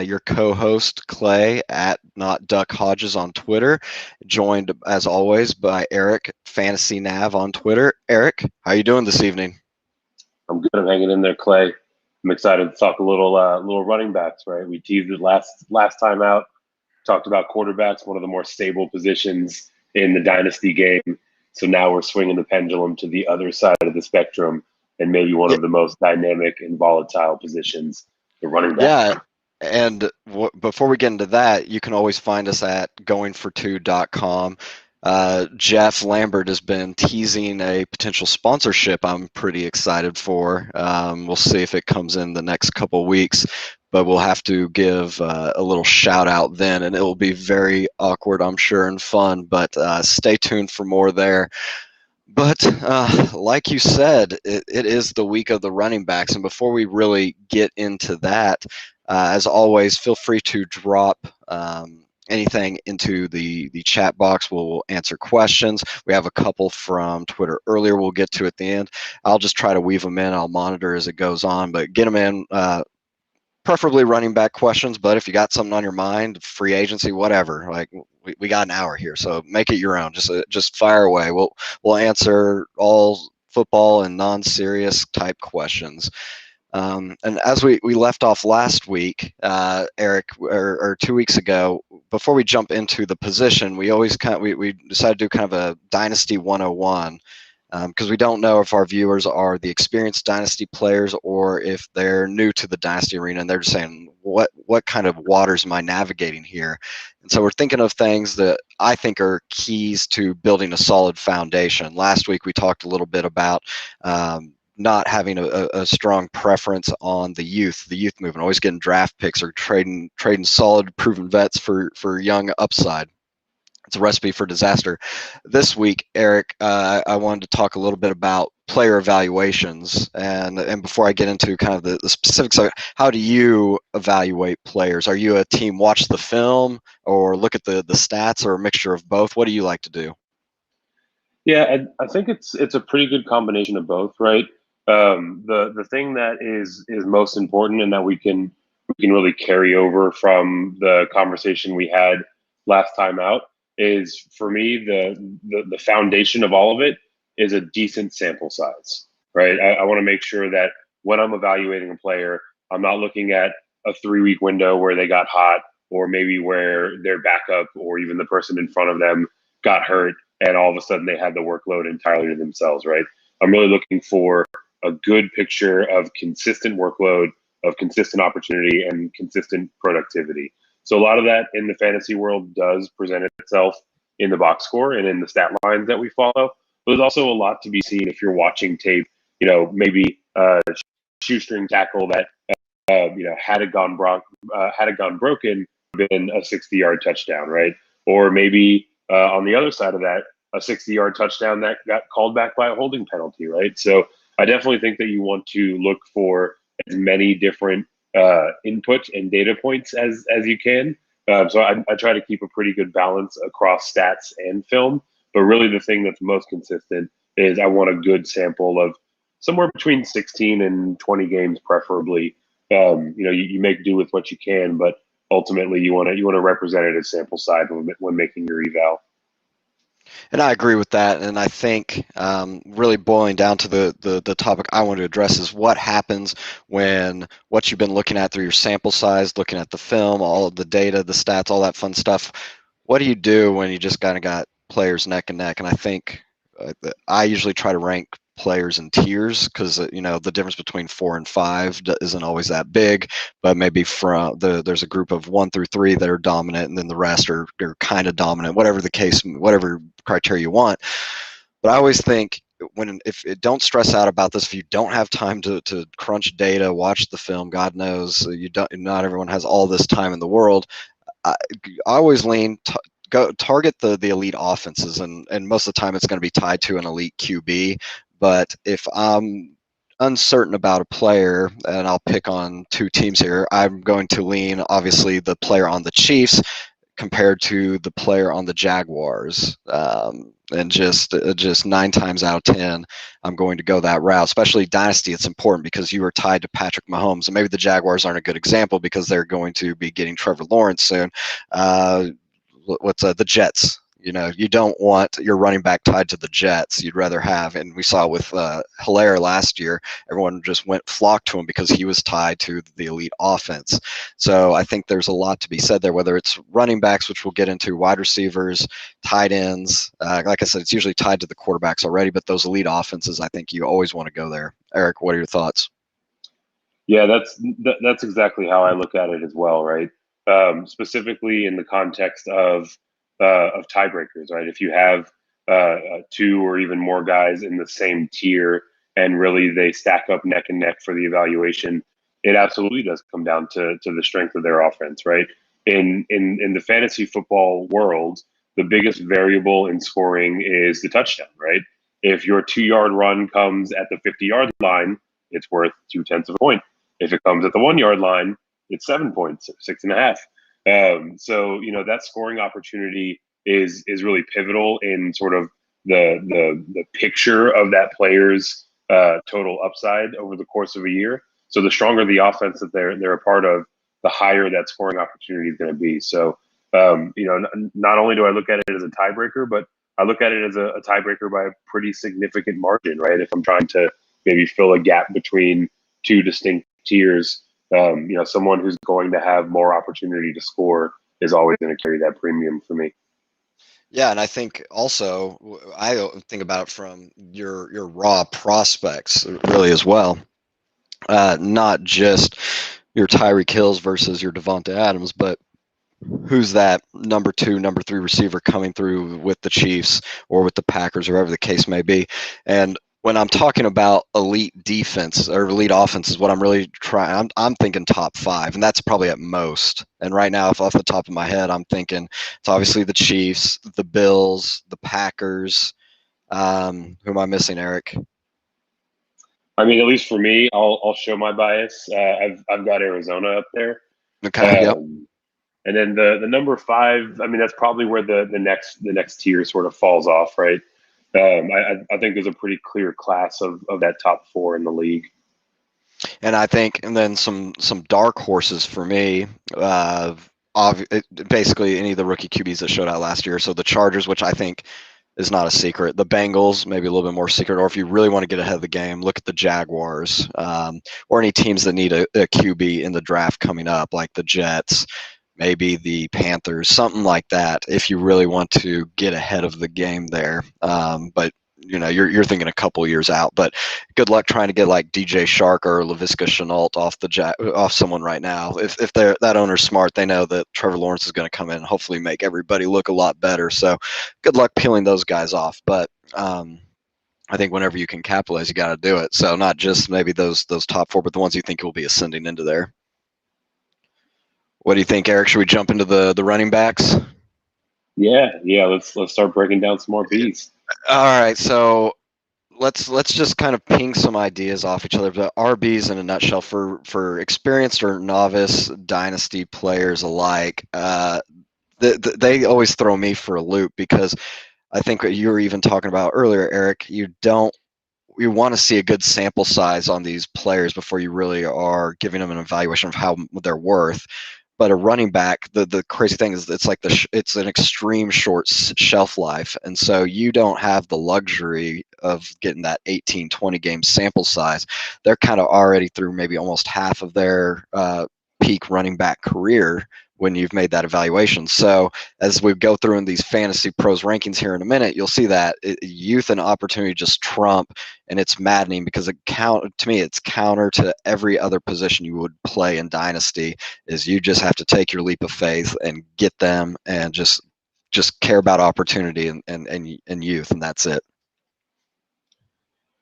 your co-host Clay at Not Duck Hodges on Twitter, joined as always by Eric Fantasy Nav on Twitter. Eric, how you doing this evening? I'm good. I'm hanging in there, Clay. I'm excited to talk a little running backs. Right, we teased it last time out. Talked about quarterbacks, one of the more stable positions in the dynasty game. So now we're swinging the pendulum to the other side of the spectrum, and maybe one Yeah, of the most dynamic and volatile positions, the running back. yeah. And before we get into that, you can always find us at goingfor2.com. Jeff Lambert has been teasing a potential sponsorship I'm pretty excited for. We'll see if it comes in the next couple weeks, but we'll have to give a little shout out then, and it will be very awkward, I'm sure, and fun, but stay tuned for more there. But like you said, it is the week of the running backs. And before we really get into that, as always, feel free to drop anything into the chat box. We'll answer questions. We have a couple from Twitter earlier we'll get to at the end. I'll just try to weave them in. I'll monitor as it goes on, but get them in. Preferably running back questions, but if you got something on your mind, free agency, whatever, like we got an hour here, so make it your own. Just fire away. We'll answer all football and non-serious type questions. And as we left off last week, Eric, or 2 weeks ago, before we jump into the position, we always we decided to do kind of a Dynasty 101. Because we don't know if our viewers are the experienced Dynasty players or if they're new to the Dynasty arena and they're just saying, what kind of waters am I navigating here? And so we're thinking of things that I think are keys to building a solid foundation. Last week we talked a little bit about not having a strong preference on the youth movement, always getting draft picks or trading solid proven vets for young upside. It's a recipe for disaster. This week, Eric, I wanted to talk a little bit about player evaluations, and before I get into kind of the specifics, how do you evaluate players? Are you a team watch the film or look at the stats, or a mixture of both? What do you like to do? Yeah, I think it's a pretty good combination of both, right? The thing that is most important and that we can really carry over from the conversation we had last time out is, for me, the foundation of all of it is a decent sample size, right? I want to make sure that when I'm evaluating a player, I'm not looking at a 3 week window where they got hot, or maybe where their backup or even the person in front of them got hurt and all of a sudden they had the workload entirely to themselves, right? I'm really looking for a good picture of consistent workload, of consistent opportunity, and consistent productivity. So a lot of that in the fantasy world does present itself in the box score and in the stat lines that we follow. But there's also a lot to be seen if you're watching tape. Maybe shoestring tackle that had it gone broken, been a 60-yard touchdown, right? Or maybe on the other side of that, a 60-yard touchdown that got called back by a holding penalty, right? So I definitely think that you want to look for as many different input and data points as you can. So I try to keep a pretty good balance across stats and film. But really, the thing that's most consistent is I want a good sample of somewhere between 16 and 20 games, preferably. You make do with what you can, but ultimately you want a representative sample size when making your eval. And I agree with that. And I think really boiling down to the topic I want to address is what happens when what you've been looking at through your sample size, looking at the film, all of the data, the stats, all that fun stuff. What do you do when you just kind of got players neck and neck? And I think I usually try to rank players in tiers because the difference between 4 and 5 isn't always that big, but maybe there's a group of 1 through 3 that are dominant, and then the rest are kind of dominant, whatever the case, whatever criteria you want. But I always think if don't stress out about this if you don't have time to crunch data, watch the film. God knows not everyone has all this time in the world. I always lean go target the elite offenses, and most of the time it's going to be tied to an elite QB. But if I'm uncertain about a player, and I'll pick on 2 teams here, I'm going to lean obviously the player on the Chiefs, compared to the player on the Jaguars. And just 9 times out of 10, I'm going to go that route. Especially Dynasty, it's important because you are tied to Patrick Mahomes. And maybe the Jaguars aren't a good example because they're going to be getting Trevor Lawrence soon. The Jets? You don't want your running back tied to the Jets. You'd rather have, and we saw with Hilaire last year, everyone just flocked to him because he was tied to the elite offense. So I think there's a lot to be said there, whether it's running backs, which we'll get into, wide receivers, tight ends. Like I said, it's usually tied to the quarterbacks already, but those elite offenses, I think you always want to go there. Eric, what are your thoughts? Yeah, that's exactly how I look at it as well, right? Specifically in the context of tiebreakers, right? If you have two or even more guys in the same tier, and really they stack up neck and neck for the evaluation, it absolutely does come down to the strength of their offense, right? In the fantasy football world, the biggest variable in scoring is the touchdown, right? If your 2 yard run comes at the 50-yard line, it's worth 0.2 of a point. If it comes at the 1 yard line, it's 7 points, 6.5. So that scoring opportunity is really pivotal in sort of the picture of that player's total upside over the course of a year. So the stronger the offense that they're a part of, the higher that scoring opportunity is going to be. So not only do I look at it as a tiebreaker, but I look at it as a tiebreaker by a pretty significant margin, right? If I'm trying to maybe fill a gap between two distinct tiers, someone who's going to have more opportunity to score is always going to carry that premium for me. Yeah, and I think also I think about it from your raw prospects really as well, not just your Tyreek Hills versus your Devonta Adams, but who's that number 2, number 3 receiver coming through with the Chiefs or with the Packers or whatever the case may be. And when I'm talking about elite defense or elite offense is what I'm really trying. I'm thinking top 5, and that's probably at most. And right now, if off the top of my head, I'm thinking it's obviously the Chiefs, the Bills, the Packers. Who am I missing, Eric? I mean, at least for me, I'll show my bias. I've got Arizona up there. Okay, yep. And then the number 5, I mean, that's probably where the next tier sort of falls off, right? I think there's a pretty clear class of that top 4 in the league. And I think, and then some dark horses for me. Basically, any of the rookie QBs that showed out last year. So the Chargers, which I think is not a secret. The Bengals, maybe a little bit more secret. Or if you really want to get ahead of the game, look at the Jaguars, or any teams that need a QB in the draft coming up, like the Jets, maybe the Panthers, something like that. If you really want to get ahead of the game there, but you're thinking a couple years out. But good luck trying to get like DJ Shark or Laviska Shenault off someone right now. If that owner's smart, they know that Trevor Lawrence is going to come in and hopefully make everybody look a lot better. So good luck peeling those guys off. But I think whenever you can capitalize, you got to do it. So not just maybe those top 4, but the ones you think will be ascending into there. What do you think, Eric? Should we jump into the running backs? Yeah. Let's start breaking down some more Bs. All right, so let's just kind of ping some ideas off each other. The RBs in a nutshell for experienced or novice dynasty players alike. They always throw me for a loop because I think what you were even talking about earlier, Eric. You want to see a good sample size on these players before you really are giving them an evaluation of how they're worth. But a running back, the crazy thing is it's like it's an extreme short shelf life. And so you don't have the luxury of getting that 18, 20 game sample size. They're kind of already through maybe almost half of their peak running back career when you've made that evaluation. So as we go through in these fantasy pros rankings here in a minute, you'll see that youth and opportunity just trump, and it's maddening because to me, it's counter to every other position you would play in Dynasty. Is you just have to take your leap of faith and get them, and just care about opportunity and youth, and that's it.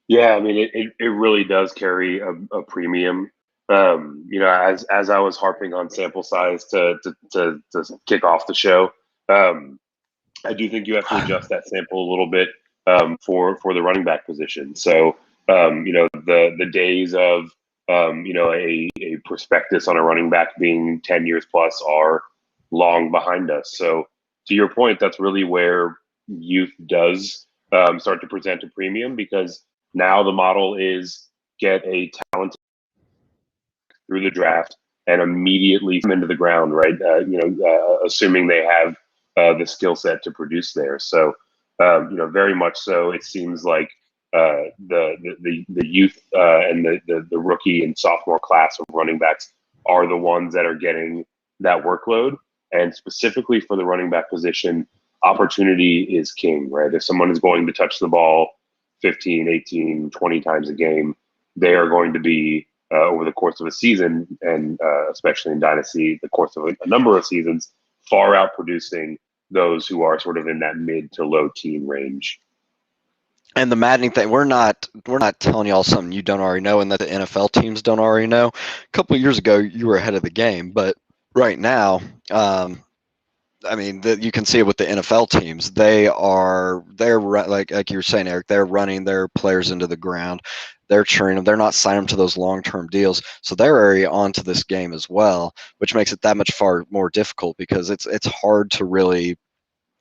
Yeah, I mean, it really does carry a premium. As I was harping on sample size to kick off the show, I do think you have to adjust that sample a little bit for the running back position. So, the days of a prospectus on a running back being 10 years plus are long behind us. So to your point, that's really where youth does start to present a premium, because now the model is get a talented through the draft and immediately into the ground, right? Assuming they have the skill set to produce there. So, very much so. It seems like the youth and the rookie and sophomore class of running backs are the ones that are getting that workload. And specifically for the running back position, opportunity is king, right? If someone is going to touch the ball 15, 18, 20 times a game, they are going to be over the course of a season, and especially in Dynasty, the course of a number of seasons, far out producing those who are sort of in that mid to low teen range. And the maddening thing, we're not telling y'all something you don't already know and that the NFL teams don't already know. A couple of years ago, you were ahead of the game, but right now, you can see it with the NFL teams. They're like you were saying, Eric. They're running their players into the ground. They're churning them. They're not signing them to those long-term deals, so they're already onto this game as well, which makes it that much far more difficult because it's hard to really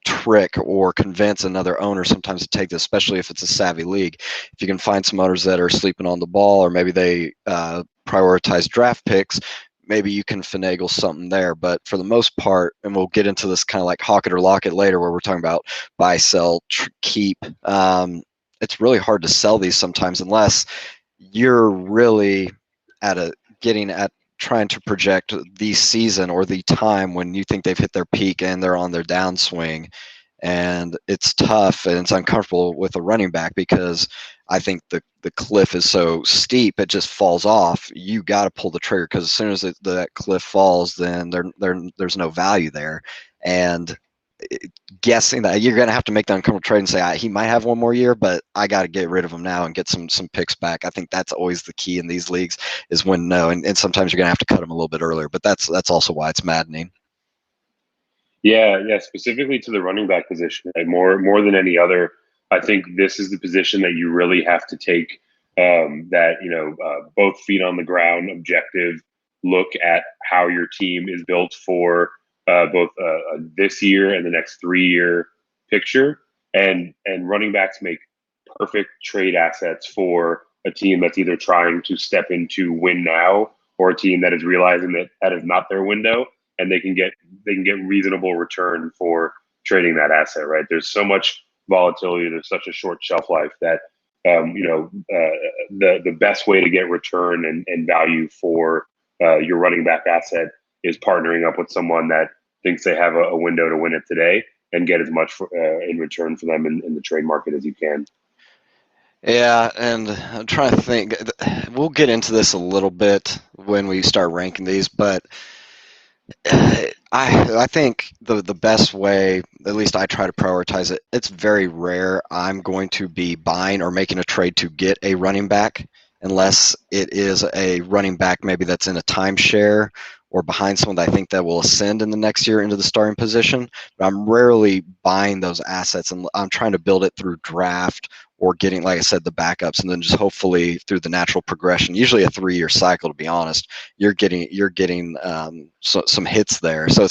trick or convince another owner sometimes to take this, especially if it's a savvy league. If you can find some owners that are sleeping on the ball, or maybe they prioritize draft picks, maybe you can finagle something there. But for the most part, and we'll get into this kind of like hawk it or lock it later, where we're talking about buy, sell, keep. It's really hard to sell these sometimes unless you're really getting at trying to project the season or the time when you think they've hit their peak and they're on their downswing. And it's tough and it's uncomfortable with a running back because I think the cliff is so steep, it just falls off. You got to pull the trigger because as soon as that cliff falls, then there's no value there. And guessing that you're going to have to make the uncomfortable trade and say he might have one more year, but I got to get rid of him now and get some picks back. I think that's always the key in these leagues is when no, and sometimes you're going to have to cut him a little bit earlier. But that's also why it's maddening. Yeah. Specifically to the running back position, right? More than any other, I think this is the position that you really have to take both feet on the ground, objective look at how your team is built for both this year and the next 3 year picture. And running backs make perfect trade assets for a team that's either trying to step into win now, or a team that is realizing that that is not their window, and they can get reasonable return for trading that asset. Right? There's so much volatility. There's such a short shelf life that the best way to get return and value for your running back asset is partnering up with someone that thinks they have a window to win it today and get as much in return for them in the trade market as you can. Yeah, and I'm trying to think. We'll get into this a little bit when we start ranking these, but I think the best way, at least I try to prioritize it. It's very rare I'm going to be buying or making a trade to get a running back, unless it is a running back maybe that's in a timeshare or behind someone that I think that will ascend in the next year into the starting position. But I'm rarely buying those assets, and I'm trying to build it through draft or getting, like I said, the backups, and then just hopefully through the natural progression. Usually a 3-year cycle, to be honest. You're getting some hits there, so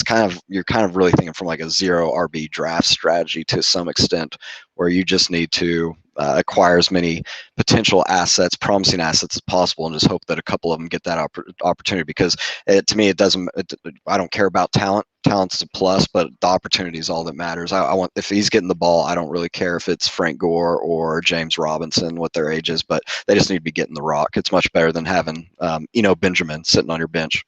you're kind of really thinking from like a 0 RB draft strategy to some extent, where you just need to acquire as many potential assets, promising assets as possible, and just hope that a couple of them get that opportunity. Because to me, I don't care about talent. Talent's a plus, but the opportunity is all that matters. I want, if he's getting the ball, I don't really care if it's Frank Gore or James Robinson, what their age is, but they just need to be getting the rock. It's much better than having Benjamin sitting on your bench.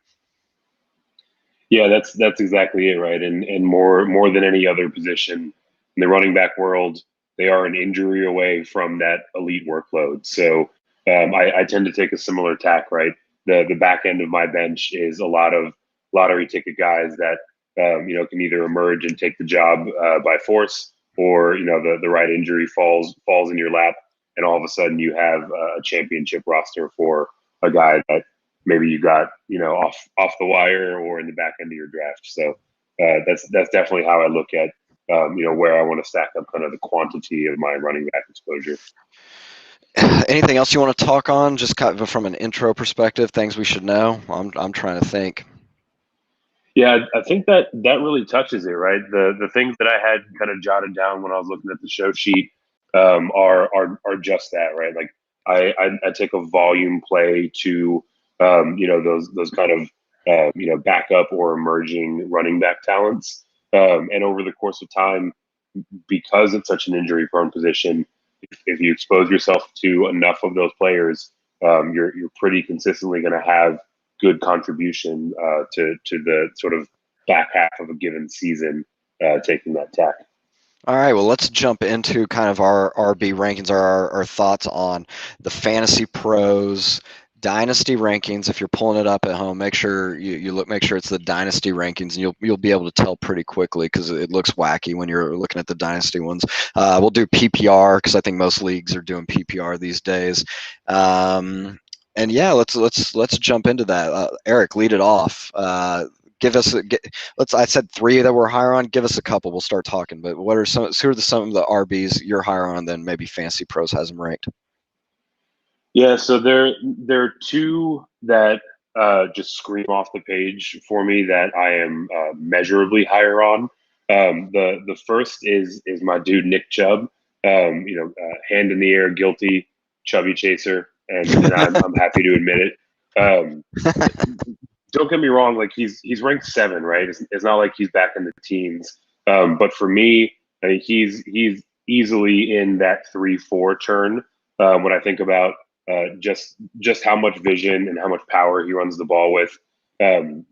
Yeah, that's exactly it, right? And more than any other position in the running back world, they are an injury away from that elite workload. So I tend to take a similar tack, right? The back end of my bench is a lot of lottery ticket guys that can either emerge and take the job by force, or the right injury falls in your lap, and all of a sudden you have a championship roster for a guy that maybe you got off the wire or in the back end of your draft. So that's definitely how I look at where I want to stack up kind of the quantity of my running back exposure. Anything else you want to talk on, just kind of from an intro perspective, things we should know? I'm trying to think. Yeah, I think that really touches it, right? The things that I had kind of jotted down when I was looking at the show sheet are just that, right? Like I take a volume play to those kind of backup or emerging running back talents, and over the course of time, because it's such an injury prone position, if you expose yourself to enough of those players, you're pretty consistently going to have good contribution to the sort of back half of a given season, taking that tack. All right, well, let's jump into kind of our RB rankings, our thoughts on the Fantasy Pros Dynasty rankings. If you're pulling it up at home, make sure you look, make sure it's the Dynasty rankings, and you'll be able to tell pretty quickly because it looks wacky when you're looking at the Dynasty ones. We'll do PPR because I think most leagues are doing PPR these days. And yeah, let's jump into that. Eric, lead it off. I said three that we're higher on. Give us a couple. We'll start talking. But who are some of the RBs you're higher on than maybe Fantasy Pros has them ranked? Yeah, so there are two that just scream off the page for me that I am measurably higher on. The first is my dude Nick Chubb. Hand in the air, guilty, chubby chaser, and I'm happy to admit it. Um, don't get me wrong, like he's ranked 7, right? It's not like he's back in the teens. But for me, I think he's easily in that 3-4 turn when I think about just how much vision and how much power he runs the ball with. Um,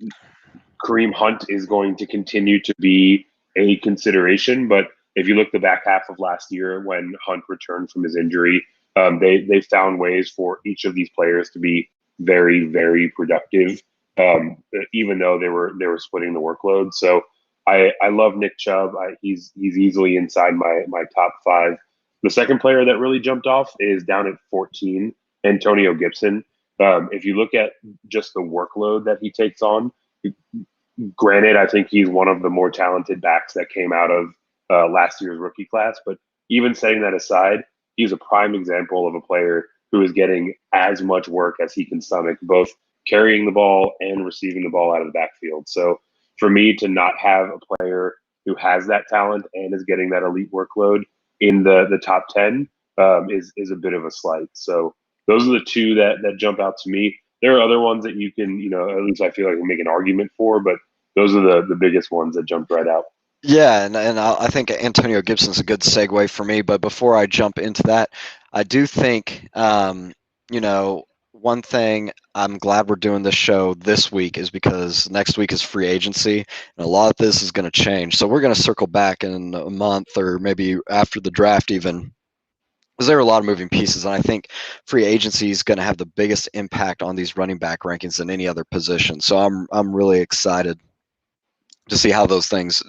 Kareem Hunt is going to continue to be a consideration, but if you look the back half of last year when Hunt returned from his injury, they found ways for each of these players to be very, very productive, even though they were splitting the workload. So I love Nick Chubb. He's easily inside my top 5. The second player that really jumped off is down at 14, Antonio Gibson. If you look at just the workload that he takes on, granted, I think he's one of the more talented backs that came out of last year's rookie class. But even setting that aside, he's a prime example of a player who is getting as much work as he can stomach, both carrying the ball and receiving the ball out of the backfield. So for me to not have a player who has that talent and is getting that elite workload in the top 10 is a bit of a slight. So those are the two that jump out to me. There are other ones that you can, at least I feel like make an argument for, but those are the biggest ones that jump right out. Yeah, and I think Antonio Gibson's a good segue for me. But before I jump into that, I do think, one thing I'm glad we're doing this show this week is because next week is free agency, and a lot of this is going to change. So we're going to circle back in a month or maybe after the draft even, because there are a lot of moving pieces, and I think free agency is going to have the biggest impact on these running back rankings than any other position. So I'm really excited to see how those things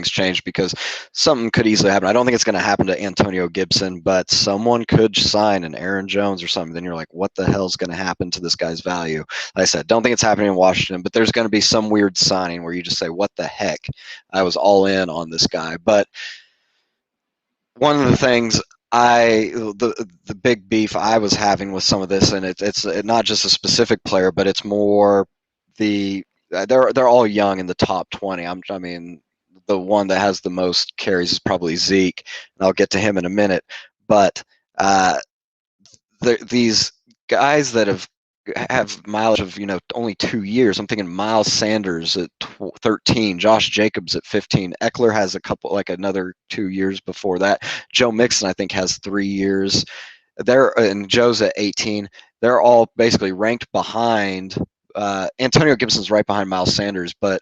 change, because something could easily happen. I don't think it's going to happen to Antonio Gibson, but someone could sign an Aaron Jones or something. Then you're like, what the hell is going to happen to this guy's value? Like I said, don't think it's happening in Washington, but there's going to be some weird signing where you just say, what the heck? I was all in on this guy. But one of the things the big beef I was having with some of this, and it's not just a specific player, but it's more they're all young in the top 20. I mean, the one that has the most carries is probably Zeke, and I'll get to him in a minute. But these guys that have mileage of only 2 years. I'm thinking Miles Sanders at 13, Josh Jacobs at 15. Eckler has a couple, like another 2 years before that. Joe Mixon I think has 3 years. And Joe's at 18. They're all basically ranked behind. Antonio Gibson's right behind Miles Sanders, but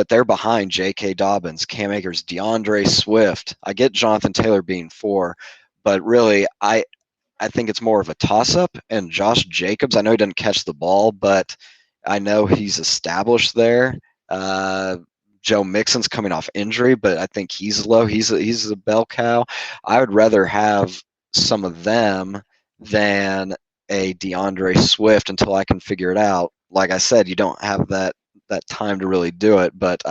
they're behind J.K. Dobbins, Cam Akers, DeAndre Swift. I get Jonathan Taylor being 4, but really I think it's more of a toss-up. And Josh Jacobs, I know he doesn't catch the ball, but I know he's established there. Joe Mixon's coming off injury, but I think he's low. He's a bell cow. I would rather have some of them than a DeAndre Swift until I can figure it out. Like I said, you don't have that time to really do it, but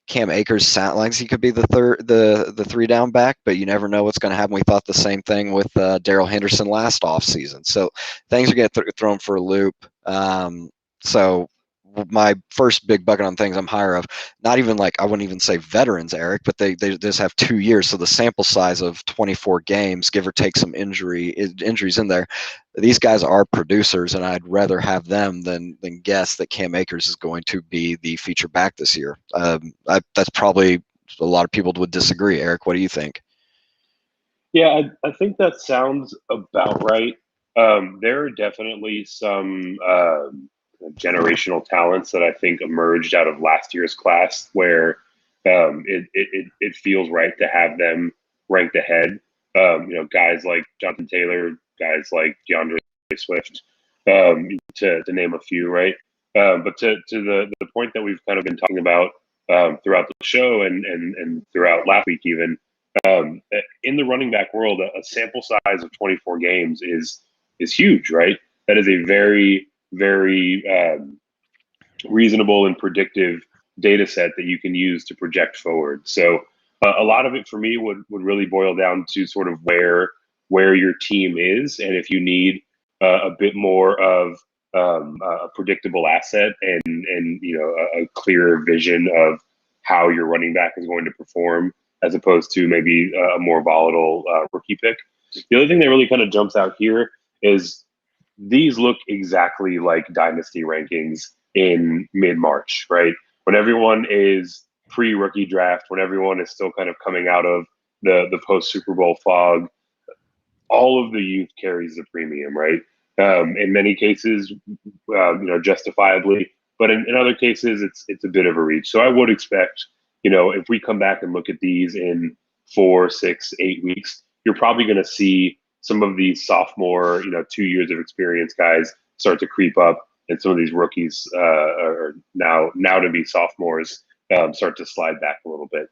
Cam Akers sounds like he could be the 3 down back, but you never know what's going to happen. We thought the same thing with Darrell Henderson last offseason. So things are getting thrown for a loop. So my first big bucket on things I'm higher of, not even like, I wouldn't even say veterans, Eric, but they just have 2 years. So the sample size of 24 games, give or take some injuries in there. These guys are producers, and I'd rather have them than guess that Cam Akers is going to be the feature back this year. That's probably a lot of people would disagree. Eric, what do you think? Yeah, I think that sounds about right. There are definitely some generational talents that I think emerged out of last year's class where it feels right to have them ranked ahead. Guys like Jonathan Taylor, guys like DeAndre Swift, to name a few, right? But to the point that we've kind of been talking about throughout the show and throughout last week even, um, in the running back world, a sample size of 24 games is huge, right? That is a very, very reasonable and predictive data set that you can use to project forward. So a lot of it for me would really boil down to sort of where your team is, and if you need a bit more of a predictable asset and a clearer vision of how your running back is going to perform as opposed to maybe a more volatile rookie pick. The other thing that really kind of jumps out here is these look exactly like dynasty rankings in mid-March, right? When everyone is pre-rookie draft, when everyone is still kind of coming out of the post Super Bowl fog, all of the youth carries the premium, right? In many cases, justifiably, but in other cases, it's a bit of a reach. So I would expect, if we come back and look at these in 4, 6, 8 weeks, you're probably going to see some of these sophomore, 2 years of experience guys start to creep up, and some of these rookies are now to be sophomores start to slide back a little bit.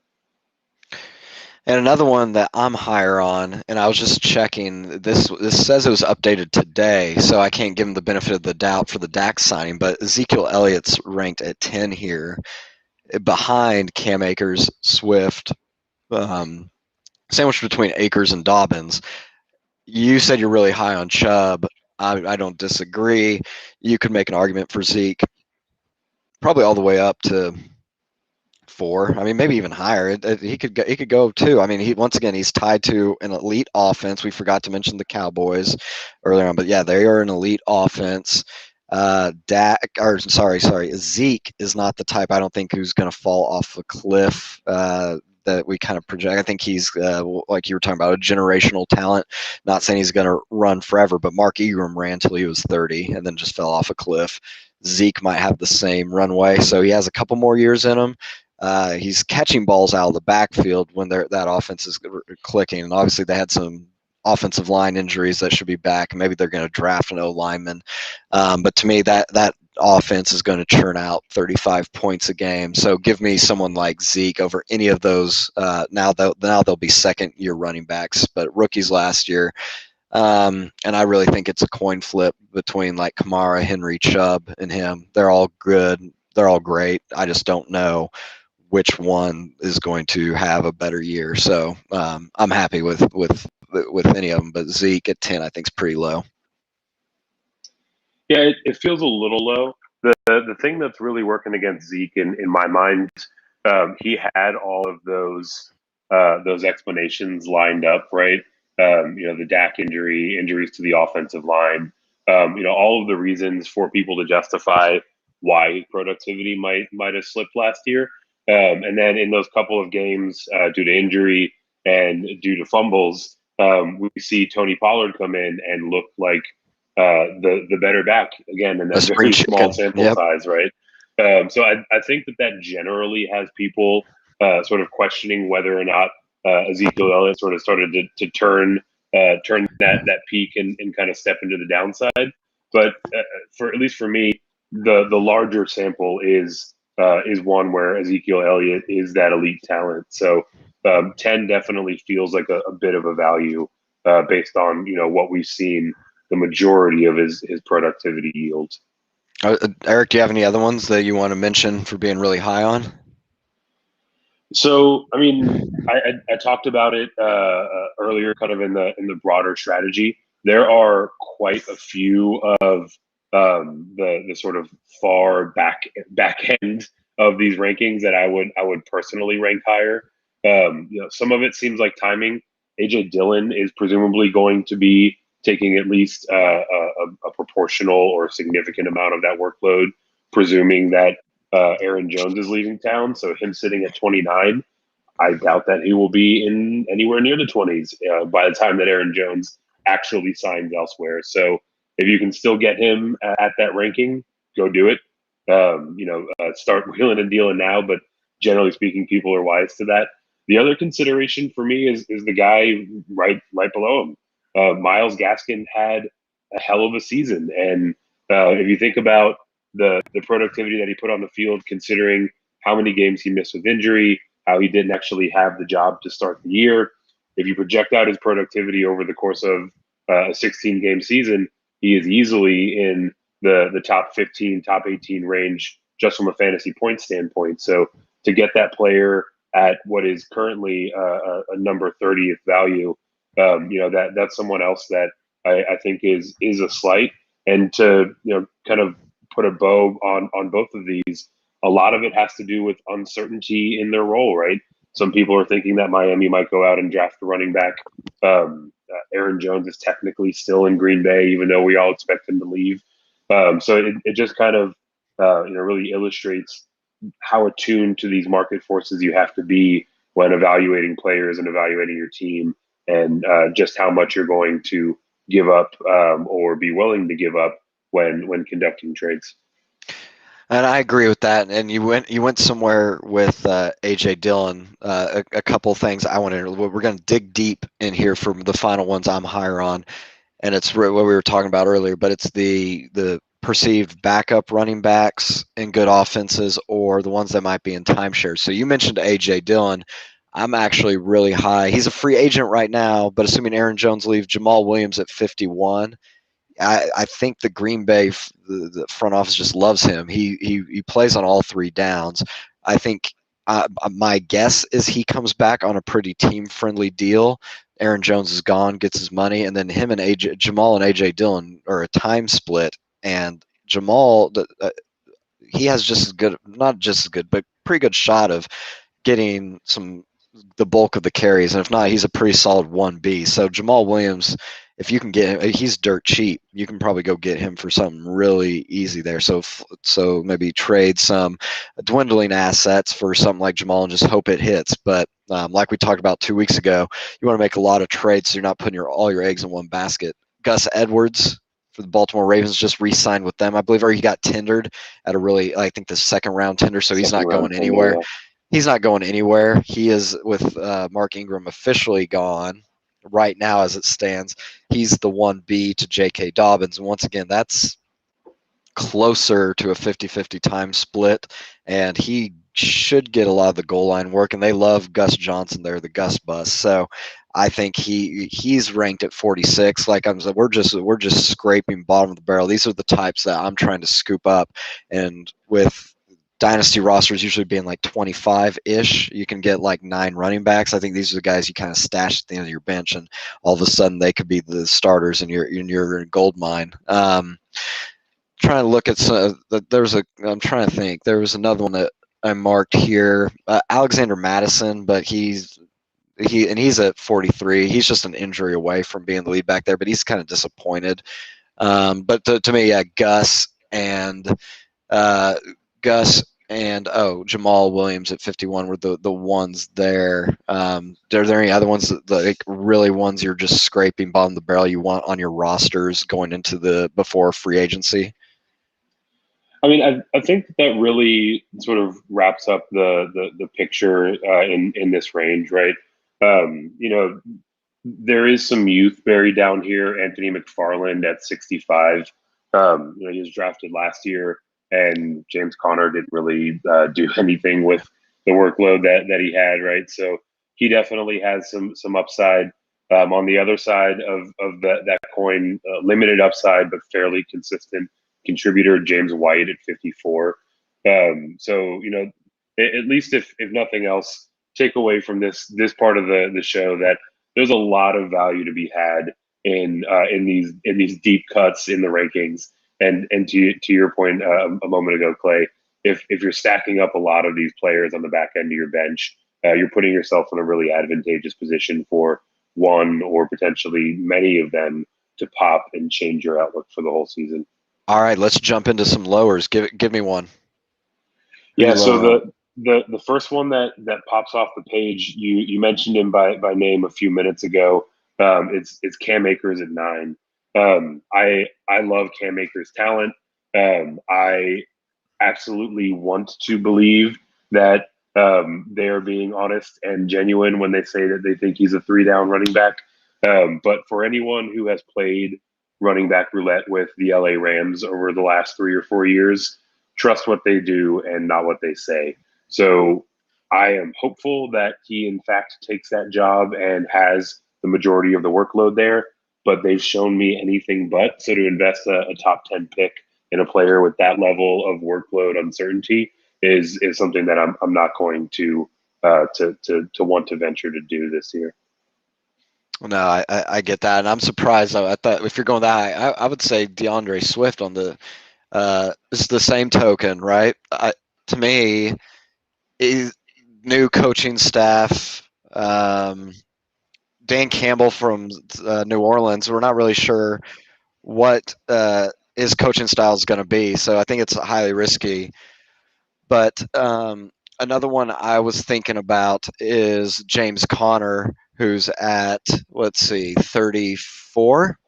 And another one that I'm higher on, and I was just checking, this says it was updated today, so I can't give him the benefit of the doubt for the Dak signing, but Ezekiel Elliott's ranked at 10 here, behind Cam Akers, Swift, sandwiched between Akers and Dobbins. You said you're really high on Chubb. I don't disagree. You could make an argument for Zeke, probably all the way up to 4. I mean, maybe even higher. He could go too. I mean, he's tied to an elite offense. We forgot to mention the Cowboys earlier on, but yeah, they are an elite offense. Zeke is not the type, I don't think, who's going to fall off a cliff that we kind of project. I think he's like you were talking about, a generational talent. Not saying he's going to run forever, but Mark Ingram ran till he was 30 and then just fell off a cliff. Zeke might have the same runway, so he has a couple more years in him. He's catching balls out of the backfield when that offense is clicking, and obviously they had some offensive line injuries that should be back. Maybe they're going to draft an O lineman, but to me that offense is going to churn out 35 points a game. So give me someone like Zeke over any of those. Now they'll be second-year running backs, but rookies last year. And I really think it's a coin flip between like Kamara, Henry, Chubb, and him. They're all good. They're all great. I just don't know which one is going to have a better year. So I'm happy with any of them, but Zeke at 10 I think is pretty low. Yeah, it feels a little low. The thing that's really working against Zeke in my mind, he had all of those explanations lined up, right? The Dak injuries to the offensive line, all of the reasons for people to justify why his productivity might have slipped last year. And then in those couple of games, due to injury and due to fumbles, we see Tony Pollard come in and look like the better back again in that very small sample size, right? So I think that generally has people sort of questioning whether or not Ezekiel Elliott sort of started to turn that peak and kind of step into the downside. But for at least for me, the larger sample is one where Ezekiel Elliott is that elite talent. So 10 definitely feels like a bit of a value based on what we've seen the majority of his productivity yields. Eric, do you have any other ones that you want to mention for being really high on? So, I mean, I talked about it earlier, kind of in the broader strategy. There are quite a few of the sort of far back end of these rankings that I would personally rank higher. Some of it seems like timing. AJ Dillon is presumably going to be taking at least a proportional or significant amount of that workload, presuming that Aaron Jones is leaving town. So him sitting at 29, I doubt that he will be in anywhere near the 20s by the time that Aaron Jones actually signs elsewhere. So if you can still get him at that ranking, go do it. Start wheeling and dealing now, but generally speaking, people are wise to that. The other consideration for me is the guy right below him. Miles Gaskin had a hell of a season, and if you think about the productivity that he put on the field, considering how many games he missed with injury, how he didn't actually have the job to start the year. If you project out his productivity over the course of a 16 game season, he is easily in the top 15, top 18 range just from a fantasy point standpoint. So to get that player at what is currently a number 30th value, that's someone else that I think is a slight. And to kind of put a bow on both of these, a lot of it has to do with uncertainty in their role, right? Some people are thinking that Miami might go out and draft a running back. Aaron Jones is technically still in Green Bay, even though we all expect him to leave. So it just kind of really illustrates how attuned to these market forces you have to be when evaluating players and evaluating your team, and just how much you're going to give up or be willing to give up when conducting trades. And I agree with that. And you went somewhere with AJ Dillon. A couple things I wanted. We're going to dig deep in here for the final ones I'm higher on, and it's what we were talking about earlier. But it's the perceived backup running backs in good offenses, or the ones that might be in timeshares. So you mentioned AJ Dillon. I'm actually really high. He's a free agent right now, but assuming Aaron Jones leaves, Jamal Williams at 51. I think the Green Bay the front office just loves him. He plays on all three downs. I think my guess is he comes back on a pretty team friendly deal. Aaron Jones is gone, gets his money, and then him and Jamal and AJ Dillon are a time split. And Jamal, he has just as good, not just as good, but pretty good shot of getting the bulk of the carries, and if not, he's a pretty solid 1B. So Jamal Williams, if you can get him, he's dirt cheap. You can probably go get him for something really easy there. So maybe trade some dwindling assets for something like Jamal and just hope it hits. But like we talked about 2 weeks ago, you want to make a lot of trades so you're not putting all your eggs in one basket. Gus Edwards for the Baltimore Ravens just re-signed with them, I believe, or he got tendered at I think the second round tender, so he's not going anywhere. He's not going anywhere. He is with Mark Ingram officially gone right now as it stands. He's the 1B to J.K. Dobbins. And once again, that's closer to a 50-50 time split, and he should get a lot of the goal line work, and they love Gus Johnson there, the Gus bus. So I think he's ranked at 46. Like I'm saying, we're just scraping bottom of the barrel. These are the types that I'm trying to scoop up, and with Dynasty rosters usually being like 25-ish. You can get like 9 running backs. I think these are the guys you kind of stash at the end of your bench, and all of a sudden they could be the starters in your gold mine. Trying to look at I'm trying to think. There was another one that I marked here, Alexander Madison, but he's at 43. He's just an injury away from being the lead back there, but he's kind of disappointed. But to me, yeah, Gus and Jamal Williams at 51 were the ones there. Are there any other ones like really ones you're just scraping bottom of the barrel you want on your rosters going into before free agency? I mean, I think that really sort of wraps up the picture in this range, right? There is some youth buried down here. Anthony Mcfarland at 65. He was drafted last year, and James Conner didn't really do anything with the workload that he had, right? So he definitely has some upside. On the other side of that coin, limited upside but fairly consistent contributor, James White at 54. At least if nothing else, take away from this part of the show that there's a lot of value to be had in these deep cuts in the rankings. And to your point a moment ago, Clay, if you're stacking up a lot of these players on the back end of your bench, you're putting yourself in a really advantageous position for one or potentially many of them to pop and change your outlook for the whole season. All right, let's jump into some lowers. Give me one. Yeah, so the first one that pops off the page, you mentioned him by name a few minutes ago. It's Cam Akers at 9. I love Cam Akers' talent. I absolutely want to believe that they are being honest and genuine when they say that they think he's a 3-down running back. But for anyone who has played running back roulette with the LA Rams over the last 3 or 4 years, trust what they do and not what they say. So I am hopeful that he, in fact, takes that job and has the majority of the workload there. But they've shown me anything but. So to invest a top 10 pick in a player with that level of workload uncertainty is something that I'm not going to want to venture to do this year. No, I get that, and I'm surprised. I thought if you're going that high, I would say DeAndre Swift on the. It's the same token, right? To me, new coaching staff. Dan Campbell from New Orleans. We're not really sure what his coaching style is going to be, so I think it's highly risky. But another one I was thinking about is James Conner, who's at, let's see, 34.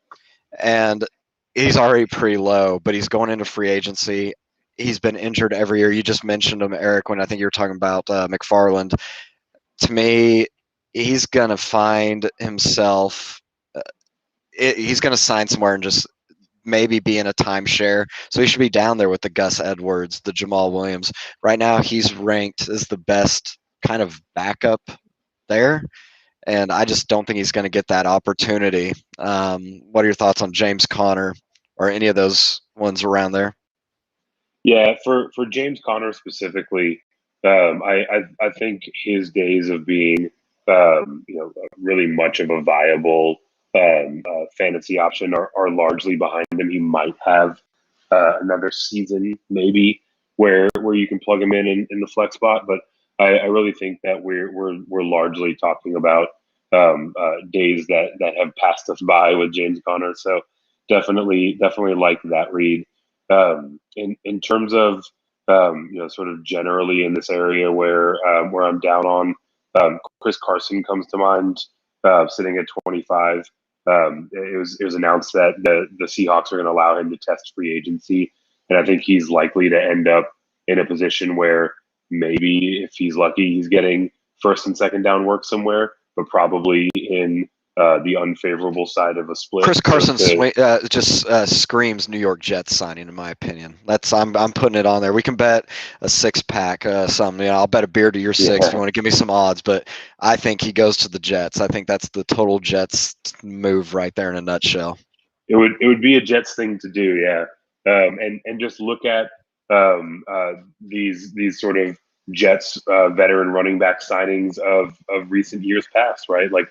And he's already pretty low, but he's going into free agency. He's been injured every year. You just mentioned him, Eric, when I think you were talking about Mcfarland. To me, he's going to find himself, he's going to sign somewhere and just maybe be in a timeshare. So he should be down there with the Gus Edwards, the Jamal Williams. Right now, he's ranked as the best kind of backup there. And I just don't think he's going to get that opportunity. What are your thoughts on James Conner or any of those ones around there? Yeah, for James Conner specifically, I think his days of being really much of a viable fantasy option are largely behind him. He might have another season maybe where you can plug him in the flex spot, but I really think that we're largely talking about days that have passed us by with James Conner. So definitely like that read. In terms of sort of generally in this area where I'm down on, Chris Carson comes to mind, sitting at 25. It was announced that the Seahawks are going to allow him to test free agency, and I think he's likely to end up in a position where maybe if he's lucky, he's getting first and second down work somewhere, but probably in the unfavorable side of a split. Chris Carson just screams New York Jets signing, in my opinion. I'm putting it on there. We can bet a 6-pack, something. I'll bet a beer to your 6 if you want to give me some odds. But I think he goes to the Jets. I think that's the total Jets move right there in a nutshell. It would be a Jets thing to do, yeah. And just look at these sort of Jets veteran running back signings of recent years past, right? Like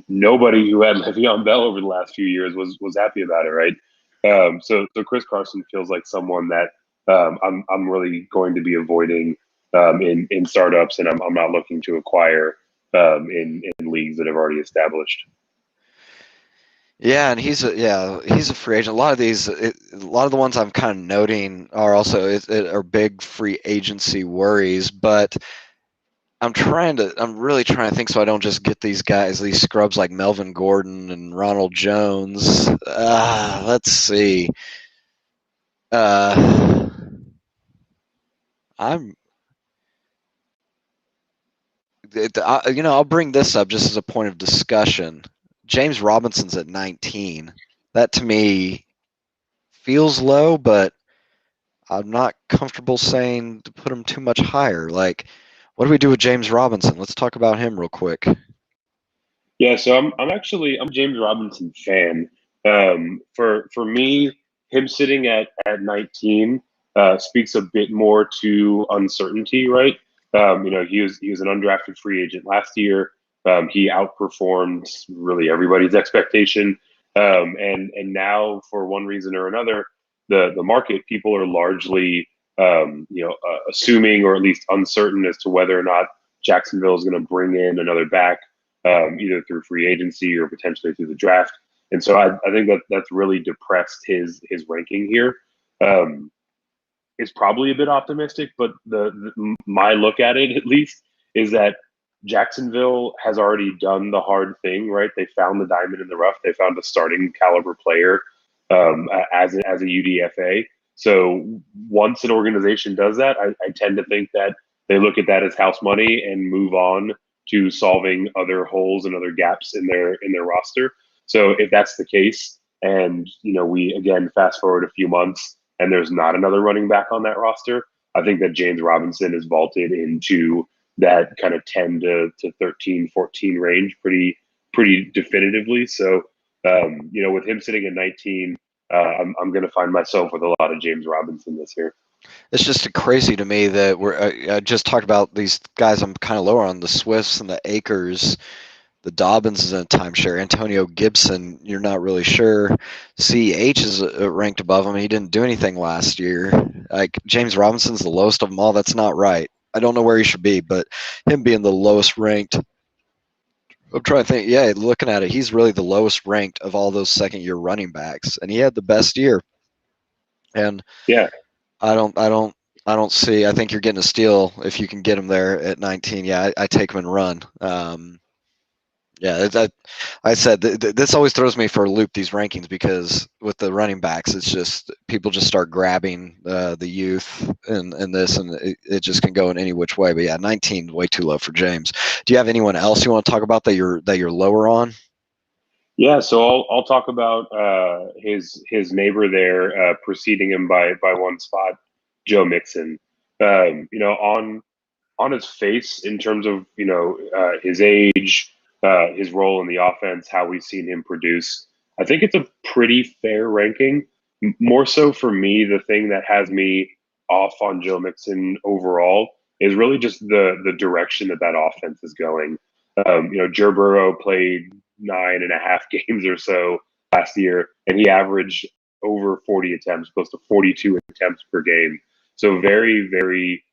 nobody who had Le'Veon Bell over the last few years was happy about it, right? So Chris Carson feels like someone that I'm really going to be avoiding in startups, and I'm not looking to acquire in leagues that have already established. Yeah, and he's a free agent. A lot of the ones I'm kind of noting are also are big free agency worries, but I'm really trying to think so I don't just get these scrubs like Melvin Gordon and Ronald Jones. Let's see. I'll bring this up just as a point of discussion. James Robinson's at 19. That to me feels low, but I'm not comfortable saying to put him too much higher. Like, what do we do with James Robinson? Let's talk about him real quick. Yeah, so I'm a James Robinson fan. For me, him sitting at 19 speaks a bit more to uncertainty, right? He was an undrafted free agent last year. He outperformed really everybody's expectation, and now for one reason or another, the market, people are largely assuming or at least uncertain as to whether or not Jacksonville is going to bring in another back, either through free agency or potentially through the draft. And so I think that's really depressed his ranking here. It's probably a bit optimistic, but my look at it, at least, is that Jacksonville has already done the hard thing, right? They found the diamond in the rough. They found a starting caliber player as a UDFA. So once an organization does that, I tend to think that they look at that as house money and move on to solving other holes and other gaps in their roster. So if that's the case, and we again fast forward a few months and there's not another running back on that roster, I think that James Robinson is vaulted into that kind of 10 to 13, 14 range pretty definitively. So, with him sitting at 19, I'm going to find myself with a lot of James Robinson this year. It's just crazy to me that I just talked about these guys I'm kind of lower on, the Swifts and the Akers. The Dobbins is in a timeshare. Antonio Gibson, you're not really sure. CH is ranked above him. He didn't do anything last year. Like James Robinson's the lowest of them all. That's not right. I don't know where he should be, but him being the lowest ranked, I'm trying to think. Yeah, looking at it, he's really the lowest ranked of all those second-year running backs, and he had the best year. And yeah, I don't see. I think you're getting a steal if you can get him there at 19. Yeah, I take him and run. Yeah, I said this always throws me for a loop, these rankings, because with the running backs, it's just people just start grabbing the youth and this, and it just can go in any which way. But yeah, 19 way too low for James. Do you have anyone else you want to talk about that you're lower on? Yeah, so I'll talk about his neighbor there, preceding him by one spot, Joe Mixon. On his face, in terms of his age, his role in the offense, how we've seen him produce, I think it's a pretty fair ranking. More so for me, the thing that has me off on Joe Mixon overall is really just the direction that offense is going. Joe Burrow played 9.5 games or so last year, and he averaged over 40 attempts, close to 42 attempts per game. So very, very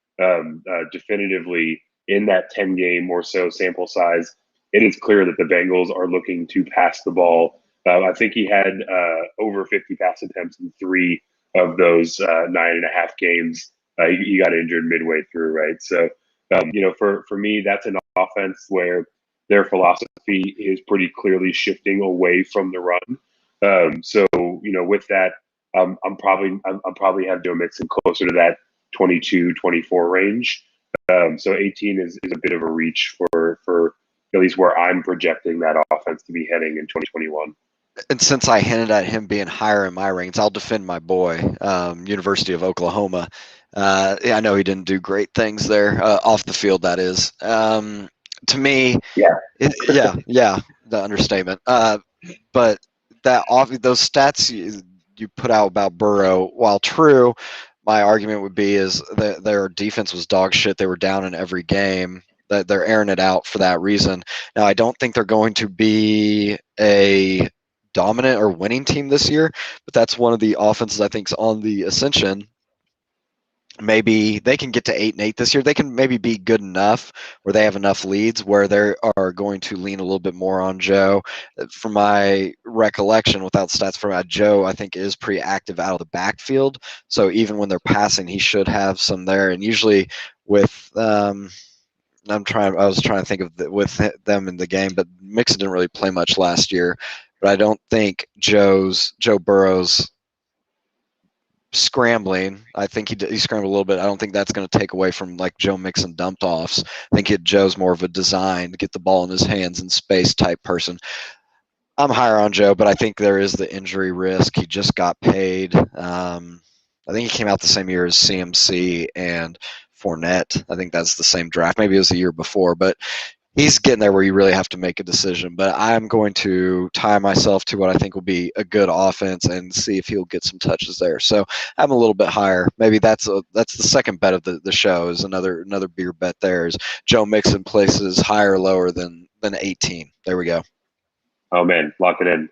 definitively in that 10 game or so sample size, it is clear that the Bengals are looking to pass the ball. I think he had over 50 pass attempts in 3 of those 9.5 games. He got injured midway through, right? So, for me, that's an offense where their philosophy is pretty clearly shifting away from the run. So, with that, I'm probably have Joe Mixon closer to that 22, 24 range. So 18 is a bit of a reach for at least where I'm projecting that offense to be heading in 2021. And since I hinted at him being higher in my rankings, I'll defend my boy, University of Oklahoma. I know he didn't do great things there, off the field, that is. To me, yeah, the understatement. But those stats you put out about Burrow, while true, my argument would be is that their defense was dog shit. They were down in every game. That they're airing it out for that reason. Now, I don't think they're going to be a dominant or winning team this year, but that's one of the offenses I think is on the ascension. Maybe they can get to 8-8 this year. They can maybe be good enough where they have enough leads where they are going to lean a little bit more on Joe. From my recollection, without stats from Joe, I think is pretty active out of the backfield. So even when they're passing, he should have some there. And usually with I was trying to think of with them in the game, but Mixon didn't really play much last year. But I don't think Joe Burrow's scrambling. I think he scrambled a little bit. I don't think that's going to take away from like Joe Mixon dumped offs. I think Joe's more of a design to get the ball in his hands in space type person. I'm higher on Joe, but I think there is the injury risk. He just got paid. I think he came out the same year as CMC and Fournette. I think that's the same draft. Maybe it was the year before, but he's getting there where you really have to make a decision. But I'm going to tie myself to what I think will be a good offense and see if he'll get some touches there. So I'm a little bit higher. Maybe that's the second bet of the show is another beer bet there is Joe Mixon places higher or lower than 18. There we go. Oh man, lock it in.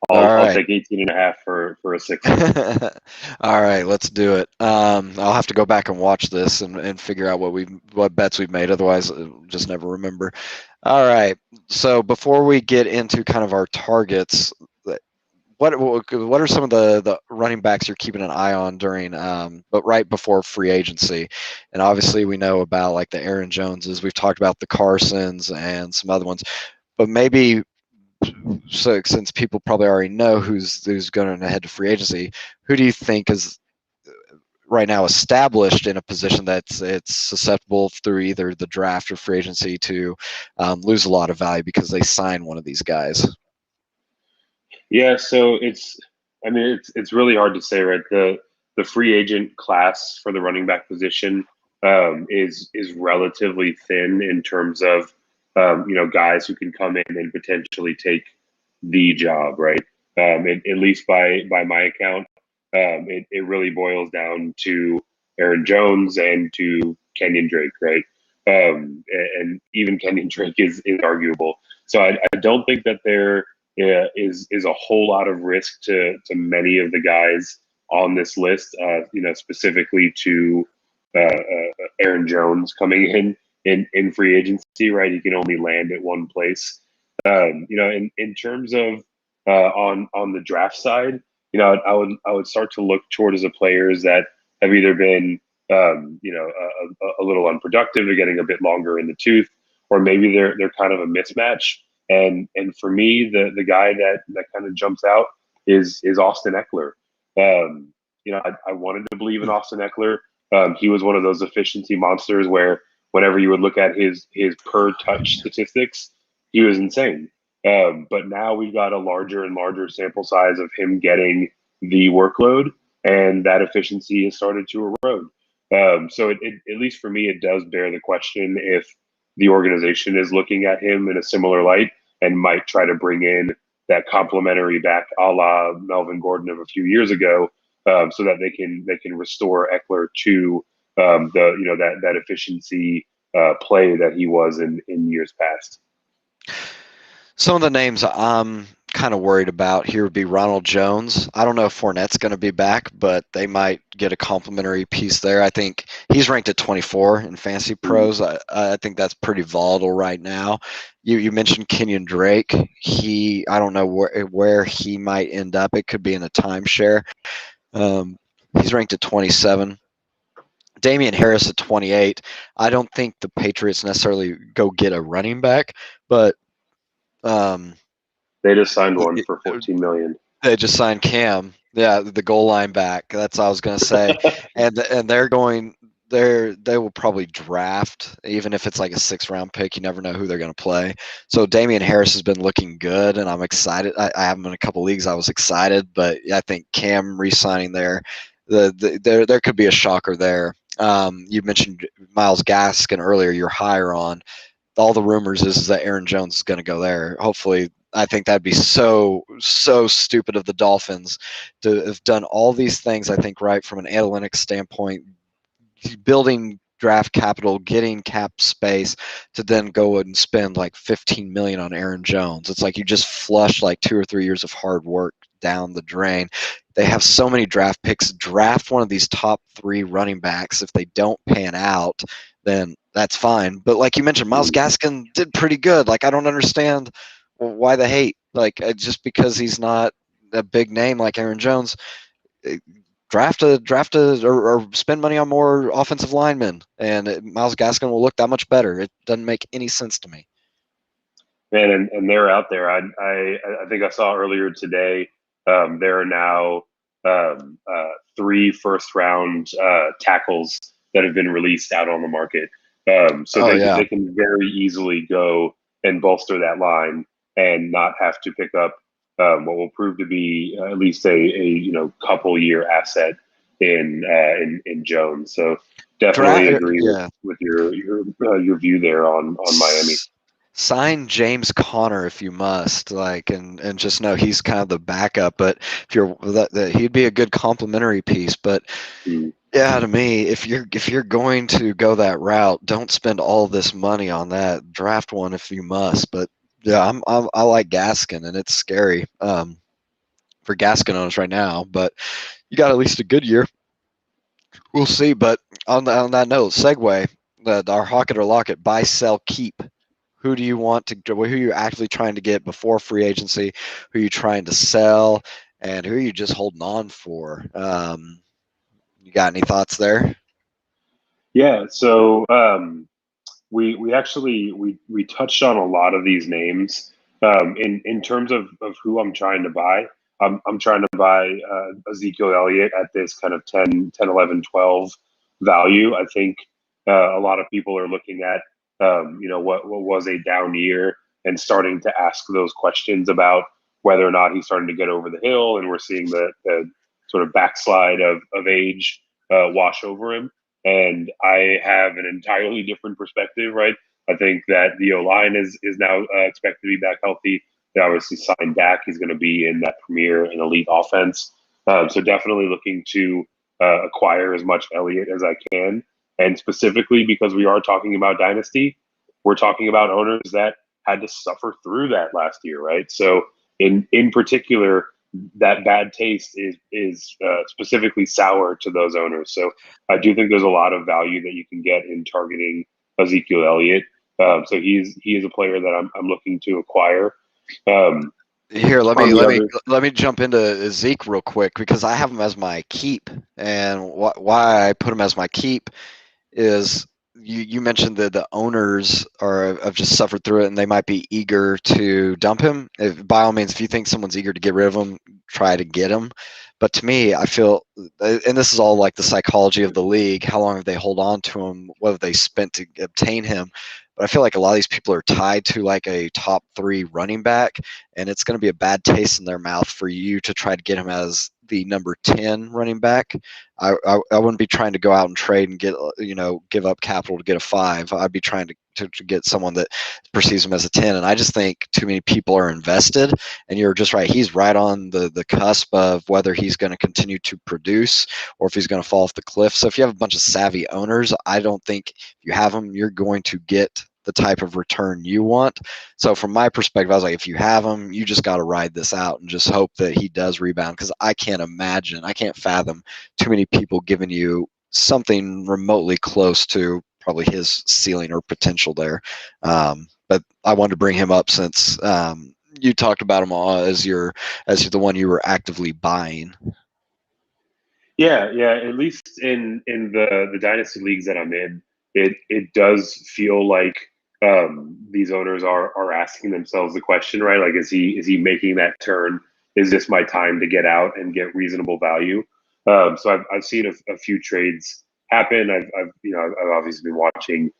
All I'll right. take 18.5 for a 6. All right, let's do it. I'll have to go back and watch this and figure out what bets we've made. Otherwise, I'll just never remember. All right. So before we get into kind of our targets, what are some of the running backs you're keeping an eye on during but right before free agency? And obviously we know about like the Aaron Joneses. We've talked about the Carsons and some other ones, but maybe so since people probably already know who's going to head to free agency, who do you think is right now established in a position that's it's susceptible through either the draft or free agency to lose a lot of value because they sign one of these guys? Yeah, so it's really hard to say, right? The free agent class for the running back position is relatively thin in terms of guys who can come in and potentially take the job, right? At least by my account, it really boils down to Aaron Jones and to Kenyon Drake, right? And even Kenyon Drake is arguable. So I don't think that there is a whole lot of risk to many of the guys on this list. Specifically to Aaron Jones coming in free agency, right? He can only land at one place. In terms of on the draft side, I would start to look towards the players that have either been a little unproductive or getting a bit longer in the tooth, or maybe they're kind of a mismatch. And for me, the guy that kind of jumps out is Austin Eckler. I wanted to believe in Austin Eckler. He was one of those efficiency monsters where whenever you would look at his per touch statistics, he was insane. But now we've got a larger and larger sample size of him getting the workload, and that efficiency has started to erode. So at least for me, it does bear the question if the organization is looking at him in a similar light and might try to bring in that complimentary back, a la Melvin Gordon of a few years ago, so that they can restore Eckler to that efficiency play that he was in years past. Some of the names I'm kind of worried about here would be Ronald Jones. I don't know if Fournette's going to be back, but they might get a complimentary piece there. I think he's ranked at 24 in Fantasy Pros. I think that's pretty volatile right now. You mentioned Kenyon Drake. I don't know where he might end up. It could be in a timeshare. He's ranked at 27. Damian Harris at 28. I don't think the Patriots necessarily go get a running back, but they just signed one for $14 million. They just signed Cam. Yeah, the goal line back. That's what I was going to say. and they will probably draft, even if it's like a 6th-round pick. You never know who they're going to play. So Damian Harris has been looking good, and I'm excited. I have him in a couple leagues. I was excited, but I think Cam re-signing there, there could be a shocker there. You mentioned Myles Gaskin earlier. You're higher on. All the rumors is that Aaron Jones is going to go there. Hopefully, I think that'd be so stupid of the Dolphins to have done all these things. I think right from an analytics standpoint, building draft capital, getting cap space to then go and spend like 15 million on Aaron Jones. It's like you just flushed like 2 or 3 years of hard work down the drain. They have so many draft picks. Draft one of these top 3 running backs. If they don't pan out, then that's fine. But like you mentioned, Myles Gaskin did pretty good. Like I don't understand why the hate. Like just because he's not a big name like Aaron Jones, draft a or spend money on more offensive linemen, and Myles Gaskin will look that much better. It doesn't make any sense to me. Man, and they're out there. I think I saw earlier today. There are now 3 first-round tackles that have been released out on the market. So they can very easily go and bolster that line and not have to pick up what will prove to be at least a couple year asset in Jones. So definitely agree with your view there on Miami. Sign James Conner if you must, and just know he's kind of the backup. But if you're he'd be a good complementary piece. But yeah, to me, if you're going to go that route, don't spend all this money on that. Draft one if you must. But yeah, I like Gaskin, and it's scary. for Gaskin owners right now, but you got at least a good year. We'll see. But on that note, segue, our Hawk it or Lock it, buy, sell, keep. Who do you want to? Who are you actually trying to get before free agency? Who are you trying to sell? And who are you just holding on for? You got any thoughts there? Yeah. So we actually we touched on a lot of these names in terms of who I'm trying to buy. I'm trying to buy Ezekiel Elliott at this kind of 10, 11, 12 value. I think a lot of people are looking at what was a down year and starting to ask those questions about whether or not he's starting to get over the hill, and we're seeing the sort of backslide of age wash over him. And I have an entirely different perspective, right? I think that the O line is now expected to be back healthy. They obviously signed Dak. He's going to be in that premier and elite offense. So definitely looking to acquire as much Elliott as I can. And specifically because we are talking about Dynasty, we're talking about owners that had to suffer through that last year, right? So in particular, that bad taste is specifically sour to those owners. So I do think there's a lot of value that you can get in targeting Ezekiel Elliott. So he is a player that I'm looking to acquire. Here, Other, let me jump into Zeke real quick because I have him as my keep, and why I put him as my keep is you mentioned that the owners have just suffered through it and they might be eager to dump him. By all means, if you think someone's eager to get rid of him, try to get him. But to me, I feel, and this is all like the psychology of the league, how long have they hold on to him, what have they spent to obtain him. But I feel like a lot of these people are tied to like a top 3 running back, and it's going to be a bad taste in their mouth for you to try to get him as the number 10 running back. I wouldn't be trying to go out and trade and get give up capital to get a 5. I'd be trying to get someone that perceives him as a 10. And I just think too many people are invested. And you're just right. He's right on the cusp of whether he's going to continue to produce or if he's going to fall off the cliff. So if you have a bunch of savvy owners, I don't think if you have them, you're going to get the type of return you want. So from my perspective, I was like, if you have him, you just got to ride this out and just hope that he does rebound, because I can't fathom too many people giving you something remotely close to probably his ceiling or potential there. But I wanted to bring him up since you talked about him as the one you were actively buying. yeah. At least in the dynasty leagues that I'm in, it does feel like these owners are asking themselves the question, right? Like, is he making that turn? Is this my time to get out and get reasonable value? So I've seen a few trades happen. I've obviously been watching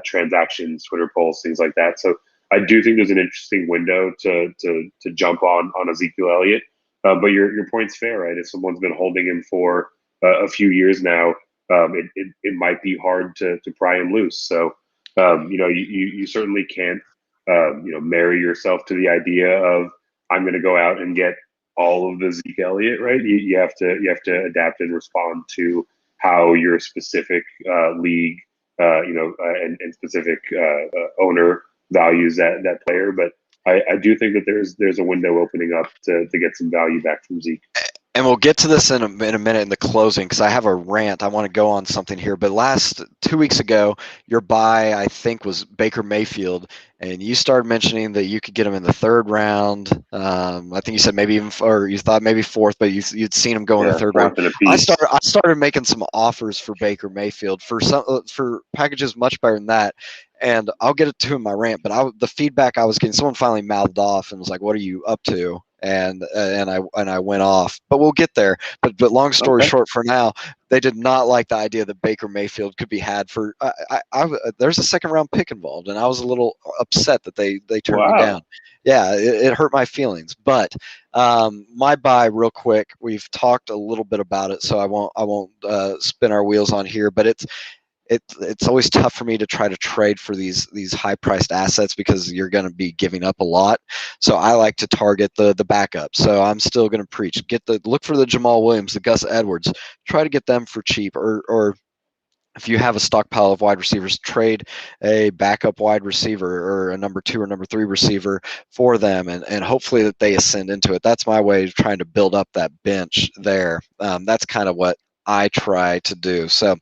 transactions, Twitter polls, things like that. So I do think there's an interesting window to jump on Ezekiel Elliott. But your point's fair, right? If someone's been holding him for a few years now, it might be hard to pry him loose. So you certainly can't marry yourself to the idea of I'm going to go out and get all of the Zeke Elliott, right? You have to adapt and respond to how your specific league, and specific owner values that player. But I do think that there's a window opening up to get some value back from Zeke. And we'll get to this in a minute in the closing, because I have a rant. I want to go on something here. But 2 weeks ago, your buy, I think, was Baker Mayfield. And you started mentioning that you could get him in the 3rd round. I think you said maybe even, or you thought maybe 4th, but you'd seen him go in the 3rd round. I started making some offers for Baker Mayfield for packages much better than that. And I'll get it to in my rant. But the feedback I was getting, someone finally mouthed off and was like, "What are you up to?" And I went off, but we'll get there. But long story short, for now, they did not like the idea that Baker Mayfield could be had for. There's a 2nd round pick involved, and I was a little upset that they turned me down. Yeah, it hurt my feelings. But my buy, real quick, we've talked a little bit about it, so I won't spin our wheels on here. But it's always tough for me to try to trade for these high priced assets, because you're going to be giving up a lot. So I like to target the backup. So I'm still going to preach, look for the Jamal Williams, the Gus Edwards, try to get them for cheap, or if you have a stockpile of wide receivers, trade a backup wide receiver or a number 2 or number 3 receiver for them, and hopefully that they ascend into it. That's my way of trying to build up that bench there. That's kind of what I try to do. So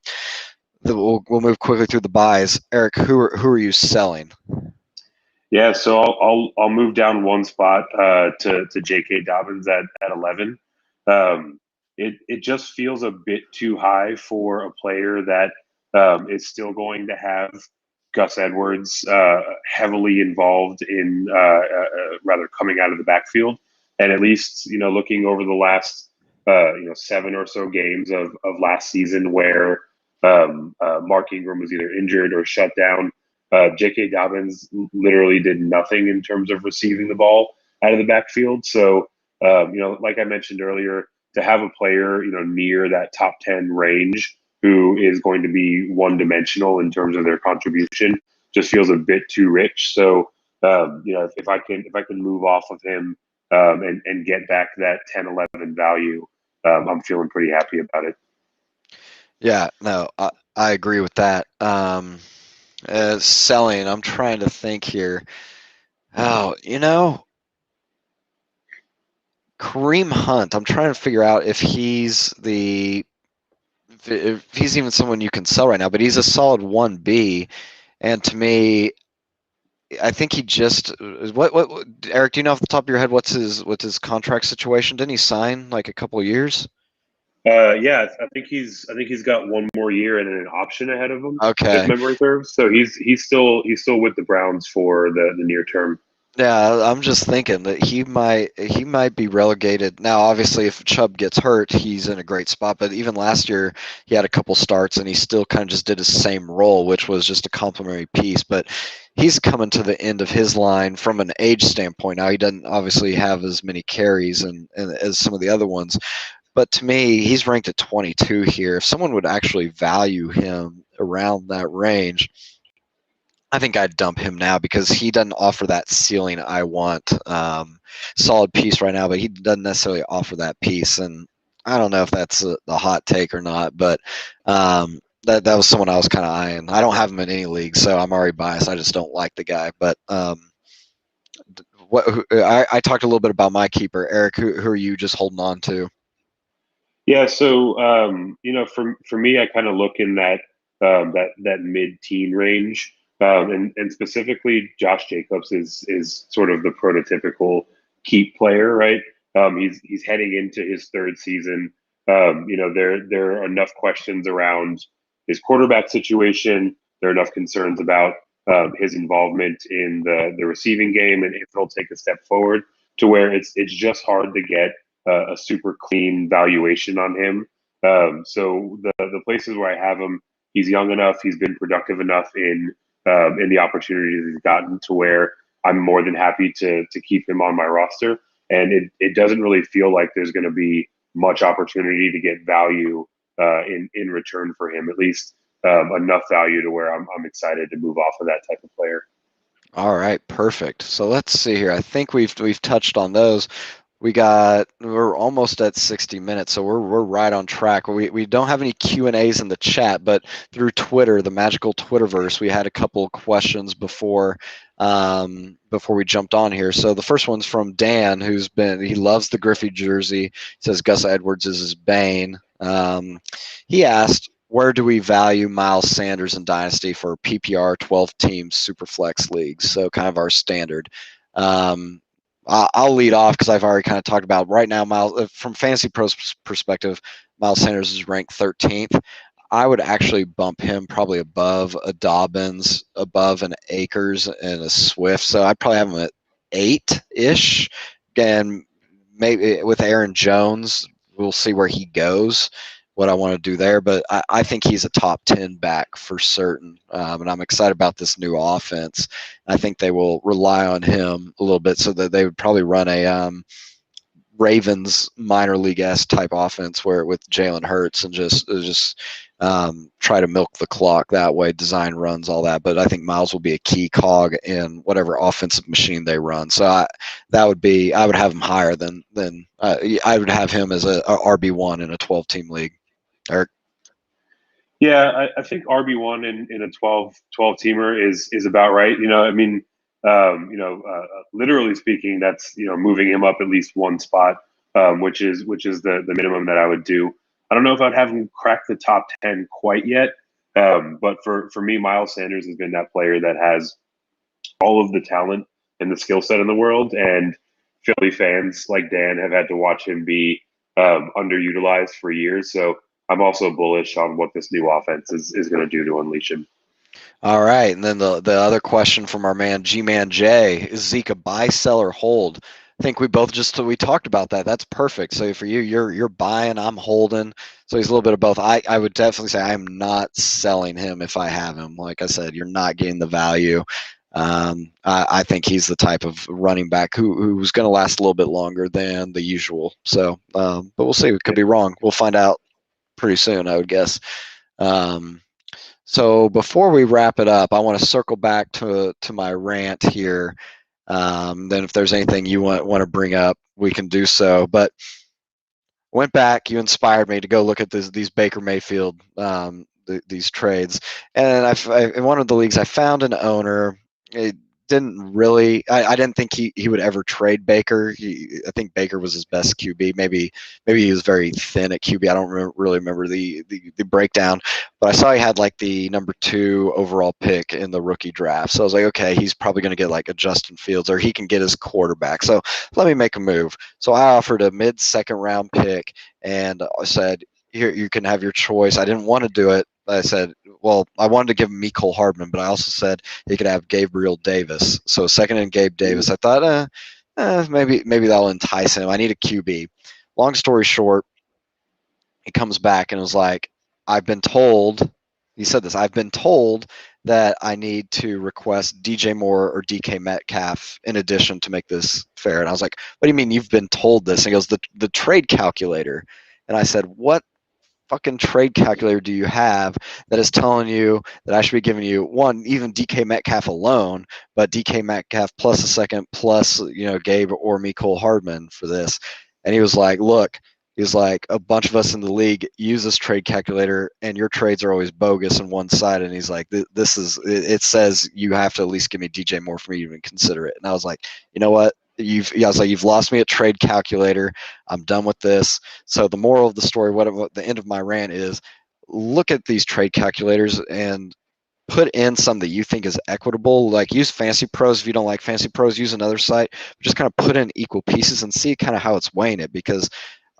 we'll move quickly through the buys. Eric, who are you selling? Yeah, so I'll move down one spot to J.K. Dobbins at 11. It just feels a bit too high for a player that is still going to have Gus Edwards heavily involved in rather coming out of the backfield, and at least looking over the last 7 or so games of last season where Mark Ingram was either injured or shut down. J.K. Dobbins literally did nothing in terms of receiving the ball out of the backfield. So, like I mentioned earlier, to have a player, near that top 10 range who is going to be one-dimensional in terms of their contribution just feels a bit too rich. So, if I can move off of him and get back that 10, 11 value, I'm feeling pretty happy about it. Yeah, no, I agree with that. Selling, I'm trying to think here. Oh, Kareem Hunt. I'm trying to figure out if he's even someone you can sell right now, but he's a solid 1B. And to me, I think he just what Eric, do you know off the top of your head what's his contract situation? Didn't he sign like a couple of years? Yeah, I think he's got one more year and an option ahead of him, if Okay. memory serves. So he's still with the Browns for the near term. Yeah, I'm just thinking that he might be relegated. Now, obviously, if Chubb gets hurt, he's in a great spot. But even last year, he had a couple starts, and he still kind of just did his same role, which was just a complimentary piece. But he's coming to the end of his line from an age standpoint. Now, he doesn't obviously have as many carries and as some of the other ones. But to me, he's ranked at 22 here. If someone would actually value him around that range, I think I'd dump him now because he doesn't offer that ceiling I want. Solid piece right now, but he doesn't necessarily offer that piece. And I don't know if that's the hot take or not, but that was someone I was kind of eyeing. I don't have him in any league, so I'm already biased. I just don't like the guy. But I talked a little bit about my keeper, Eric. Who are you just holding on to? Yeah, so for me, I kind of look in that mid-teen range, and specifically, Josh Jacobs is sort of the prototypical keep player, right? He's heading into his third season. There are enough questions around his quarterback situation. There are enough concerns about his involvement in the receiving game and if he'll take a step forward to where it's just hard to get a super clean valuation on him. So the places where I have him, he's young enough, he's been productive enough in the opportunities he's gotten to where I'm more than happy to keep him on my roster. And it doesn't really feel like there's going to be much opportunity to get value in return for him, at least enough value to where I'm excited to move off of that type of player. All right, perfect. So let's see here. I think we've touched on those. We're almost at 60 minutes, so we're right on track. We don't have any Q&As in the chat, but through Twitter, the magical Twitterverse, we had a couple of questions before we jumped on here. So the first one's from Dan, he loves the Griffey jersey. He says Gus Edwards is his bane. He asked, where do we value Miles Sanders in Dynasty for PPR 12-team Superflex leagues? So kind of our standard. I'll lead off because I've already kind of talked about right now. Miles, from Fantasy Pros perspective, Miles Sanders is ranked 13th. I would actually bump him probably above a Dobbins, above an Akers, and a Swift. So I'd probably have him at 8-ish. Again, maybe with Aaron Jones, we'll see where he goes, what I want to do there. But I think he's a top 10 back for certain. And I'm excited about this new offense. I think they will rely on him a little bit so that they would probably run a Ravens minor league-esque type offense where with Jalen Hurts and just try to milk the clock that way, design runs, all that. But I think Miles will be a key cog in whatever offensive machine they run. So I would have him higher than I would have him as a RB1 in a 12-team league. Eric? Yeah, I think RB1 in a 12 teamer is about right. I mean, literally speaking, that's moving him up at least one spot, which is the minimum that I would do. I don't know if I'd have him crack the top 10 quite yet, but for me, Miles Sanders has been that player that has all of the talent and the skill set in the world, and Philly fans like Dan have had to watch him be underutilized for years. So I'm also bullish on what this new offense is going to do to unleash him. All right, and then the other question from our man G-Man J, is Zeke a buy, sell, or hold? I think we talked about that. That's perfect. So for you, you're buying, I'm holding. So he's a little bit of both. I would definitely say I'm not selling him if I have him. Like I said, you're not getting the value. I think he's the type of running back who's going to last a little bit longer than the usual. So, but we'll see. We could be wrong. We'll find out pretty soon, I would guess. So before we wrap it up, I want to circle back to my rant here. Then if there's anything you want to bring up, we can do so. But went back, you inspired me to go look at these Baker Mayfield these trades, and in one of the leagues I found an owner. It didn't really. I didn't think he would ever trade Baker. I think Baker was his best QB. Maybe he was very thin at QB. I don't really remember the breakdown, but I saw he had like the number 2 overall pick in the rookie draft. So I was like, okay, he's probably going to get like a Justin Fields, or he can get his quarterback. So let me make a move. So I offered a mid-second round pick, and I said, here, you can have your choice. I didn't want to do it. I said, well, I wanted to give him Mecole Hardman, but I also said he could have Gabriel Davis. So second and Gabe Davis. I thought, maybe that'll entice him. I need a QB. Long story short, he comes back and was like, I've been told, he said this, I've been told that I need to request DJ Moore or DK Metcalf in addition to make this fair. And I was like, what do you mean you've been told this? And he goes, the trade calculator. And I said, what fucking trade calculator do you have that is telling you that I should be giving you one, even DK Metcalf alone, but DK Metcalf plus a second plus Gabe or Mecole Hardman for this? And he was like, look, he's like, a bunch of us in the league use this trade calculator, and your trades are always bogus and one sided. And he's like, this is it says you have to at least give me DJ Moore for me to even consider it. And I was like, you know what? I was like, you've lost me at trade calculator. I'm done with this. So the moral of the story, what the end of my rant is, look at these trade calculators and put in some that you think is equitable. Like use Fancy Pros if you don't like Fancy Pros. Use another site. Just kind of put in equal pieces and see kind of how it's weighing it, because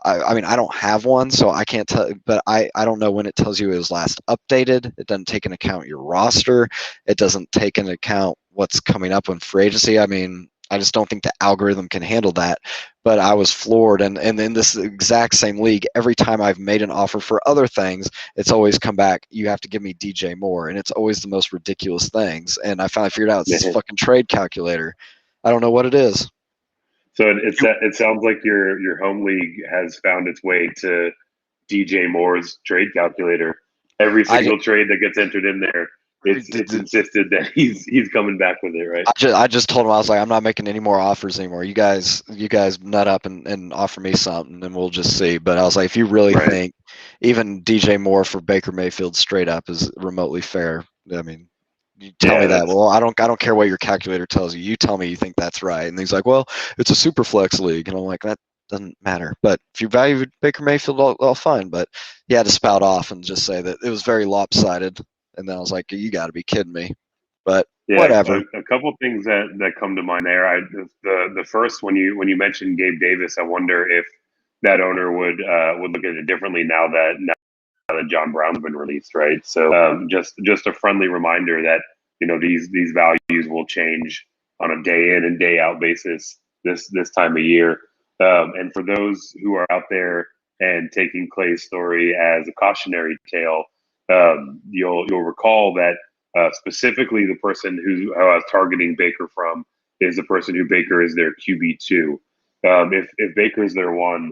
I mean, I don't have one, so I can't tell, but I don't know when it tells you it was last updated. It doesn't take into account your roster. It doesn't take into account what's coming up on free agency. I mean, I just don't think the algorithm can handle that. But I was floored. And in this exact same league, every time I've made an offer for other things, it's always come back, you have to give me DJ Moore. And it's always the most ridiculous things. And I finally figured out it's this fucking trade calculator. I don't know what it is. So it sounds like your home league has found its way to DJ Moore's trade calculator. Every single trade that gets entered in there, it's insisted that he's coming back with it, right? I just told him, I was like, I'm not making any more offers anymore. You guys nut up and offer me something, and we'll just see. But I was like, if you really think even DJ Moore for Baker Mayfield straight up is remotely fair, I mean, you tell me that. Well, I don't care what your calculator tells you. You tell me you think that's right. And he's like, well, it's a super flex league, and I'm like, that doesn't matter. But if you value Baker Mayfield, all fine. But he had to spout off and just say that it was very lopsided. And then I was like, you got to be kidding me. But whatever. A couple things that come to mind there. The first, when you mentioned Gabe Davis, I wonder if that owner would look at it differently now that John Brown's been released, right? So just a friendly reminder that these values will change on a day in and day out basis this time of year. And for those who are out there and taking Clay's story as a cautionary tale, you'll recall that specifically the person who I was targeting Baker from is the person who Baker is their QB2. If Baker is their one,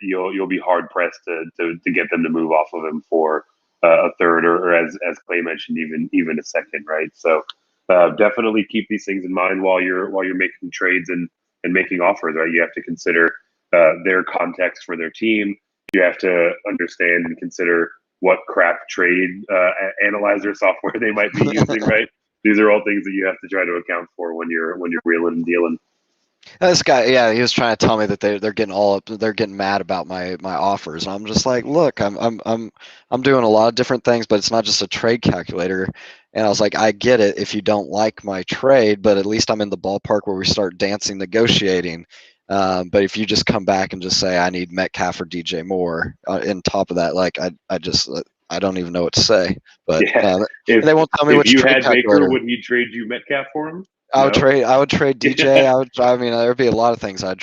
you'll be hard pressed to get them to move off of him for a third, or as Clay mentioned, even a second, right? So definitely keep these things in mind while you're making trades and making offers, right? You have to consider their context for their team. You have to understand and consider what crap trade analyzer software they might be using, right? These are all things that you have to try to account for when you're wheeling and dealing. This guy, yeah, he was trying to tell me that they're getting they're getting mad about my offers, and I'm just like, look, I'm doing a lot of different things, but it's not just a trade calculator. And I was like, I get it if you don't like my trade, but at least I'm in the ballpark where we start dancing, negotiating. But if you just come back and just say I need Metcalf or DJ Moore, in top of that, like I just I don't even know what to say. But Yeah, and they won't tell me if which you trade had Baker, calculator. would he trade you Metcalf for him? I would No. trade. I would trade DJ. Yeah. I mean, there'd be a lot of things I'd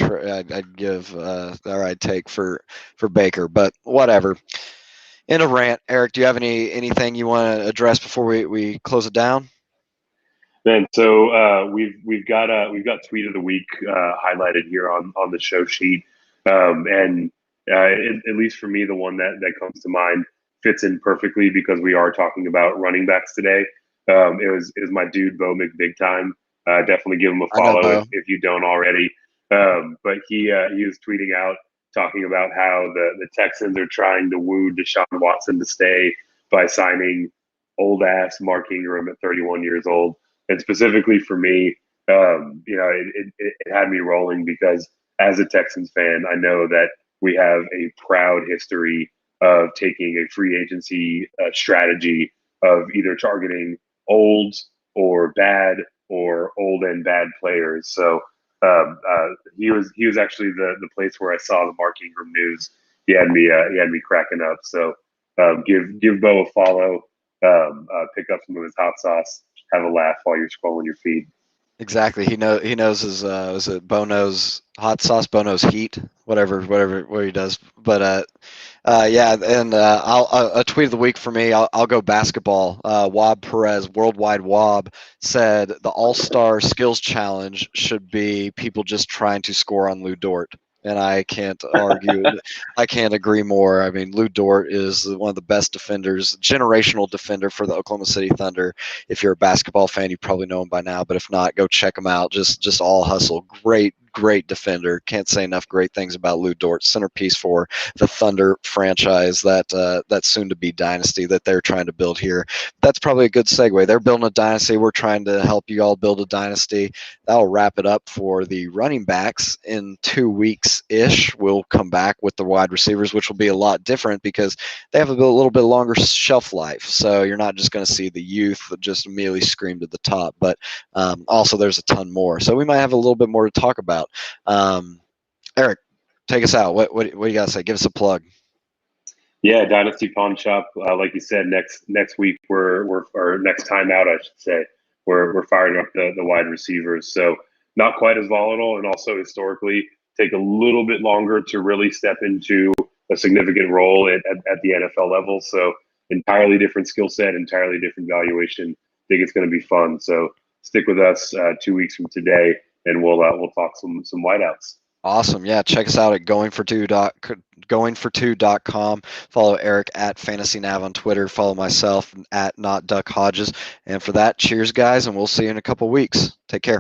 give or I'd take for Baker, but whatever. In a rant, Eric, do you have anything you want to address before we close it down? Man, so we've got tweet of the week highlighted here on the show sheet, and at least for me, the one that comes to mind fits in perfectly because we are talking about running backs today. It was my dude Bo McBig time. Definitely give him a I know, follow Bo. if you don't already. But he was tweeting out talking about how the Texans are trying to woo Deshaun Watson to stay by signing old ass Mark Ingram at 31 years old. And specifically for me, it had me rolling because as a Texans fan, I know that we have a proud history of taking a free agency strategy of either targeting old or bad or old and bad players. So he was actually the place where I saw the Mark Ingram news. He had me cracking up. So give Bo a follow. Pick up some of his hot sauce, have a laugh while you're scrolling your feed. Exactly. He knows his is it Bono's hot sauce, Bono's heat, whatever what he does. But yeah, and I'll a tweet of the week for me. I'll go basketball. Wob Perez, Worldwide Wob, said the All Star Skills Challenge should be people just trying to score on Lou Dort. And I can't argue. I can't agree more. I mean, Lou Dort is one of the best defenders, generational defender for the Oklahoma City Thunder. If you're a basketball fan, you probably know him by now. But if not, go check him out. Just all hustle. Great defender. Can't say enough great things about Lou Dort. Centerpiece for the Thunder franchise, that soon to be dynasty that they're trying to build here. That's probably a good segue. They're building a dynasty. We're trying to help you all build a dynasty. That'll wrap it up for the running backs. In 2 weeks ish, we'll come back with the wide receivers, which will be a lot different because they have a little bit longer shelf life. So you're not just going to see the youth just immediately scream to the top, but also there's a ton more. So we might have a little bit more to talk about. Eric, take us out. What do you got to say? Give us a plug. Yeah, Dynasty Pawn Shop. Like you said, next week we're or next time out, I should say, we're firing up the wide receivers. So not quite as volatile, and also historically take a little bit longer to really step into a significant role at the NFL level. So entirely different skill set, entirely different valuation. I think it's going to be fun. So stick with us 2 weeks from today, and we'll talk some wideouts. Awesome. Yeah, check us out at goingfor2.com. Follow Eric at FantasyNav on Twitter. Follow myself at NotDuckHodges. And for that, cheers, guys, and we'll see you in a couple weeks. Take care.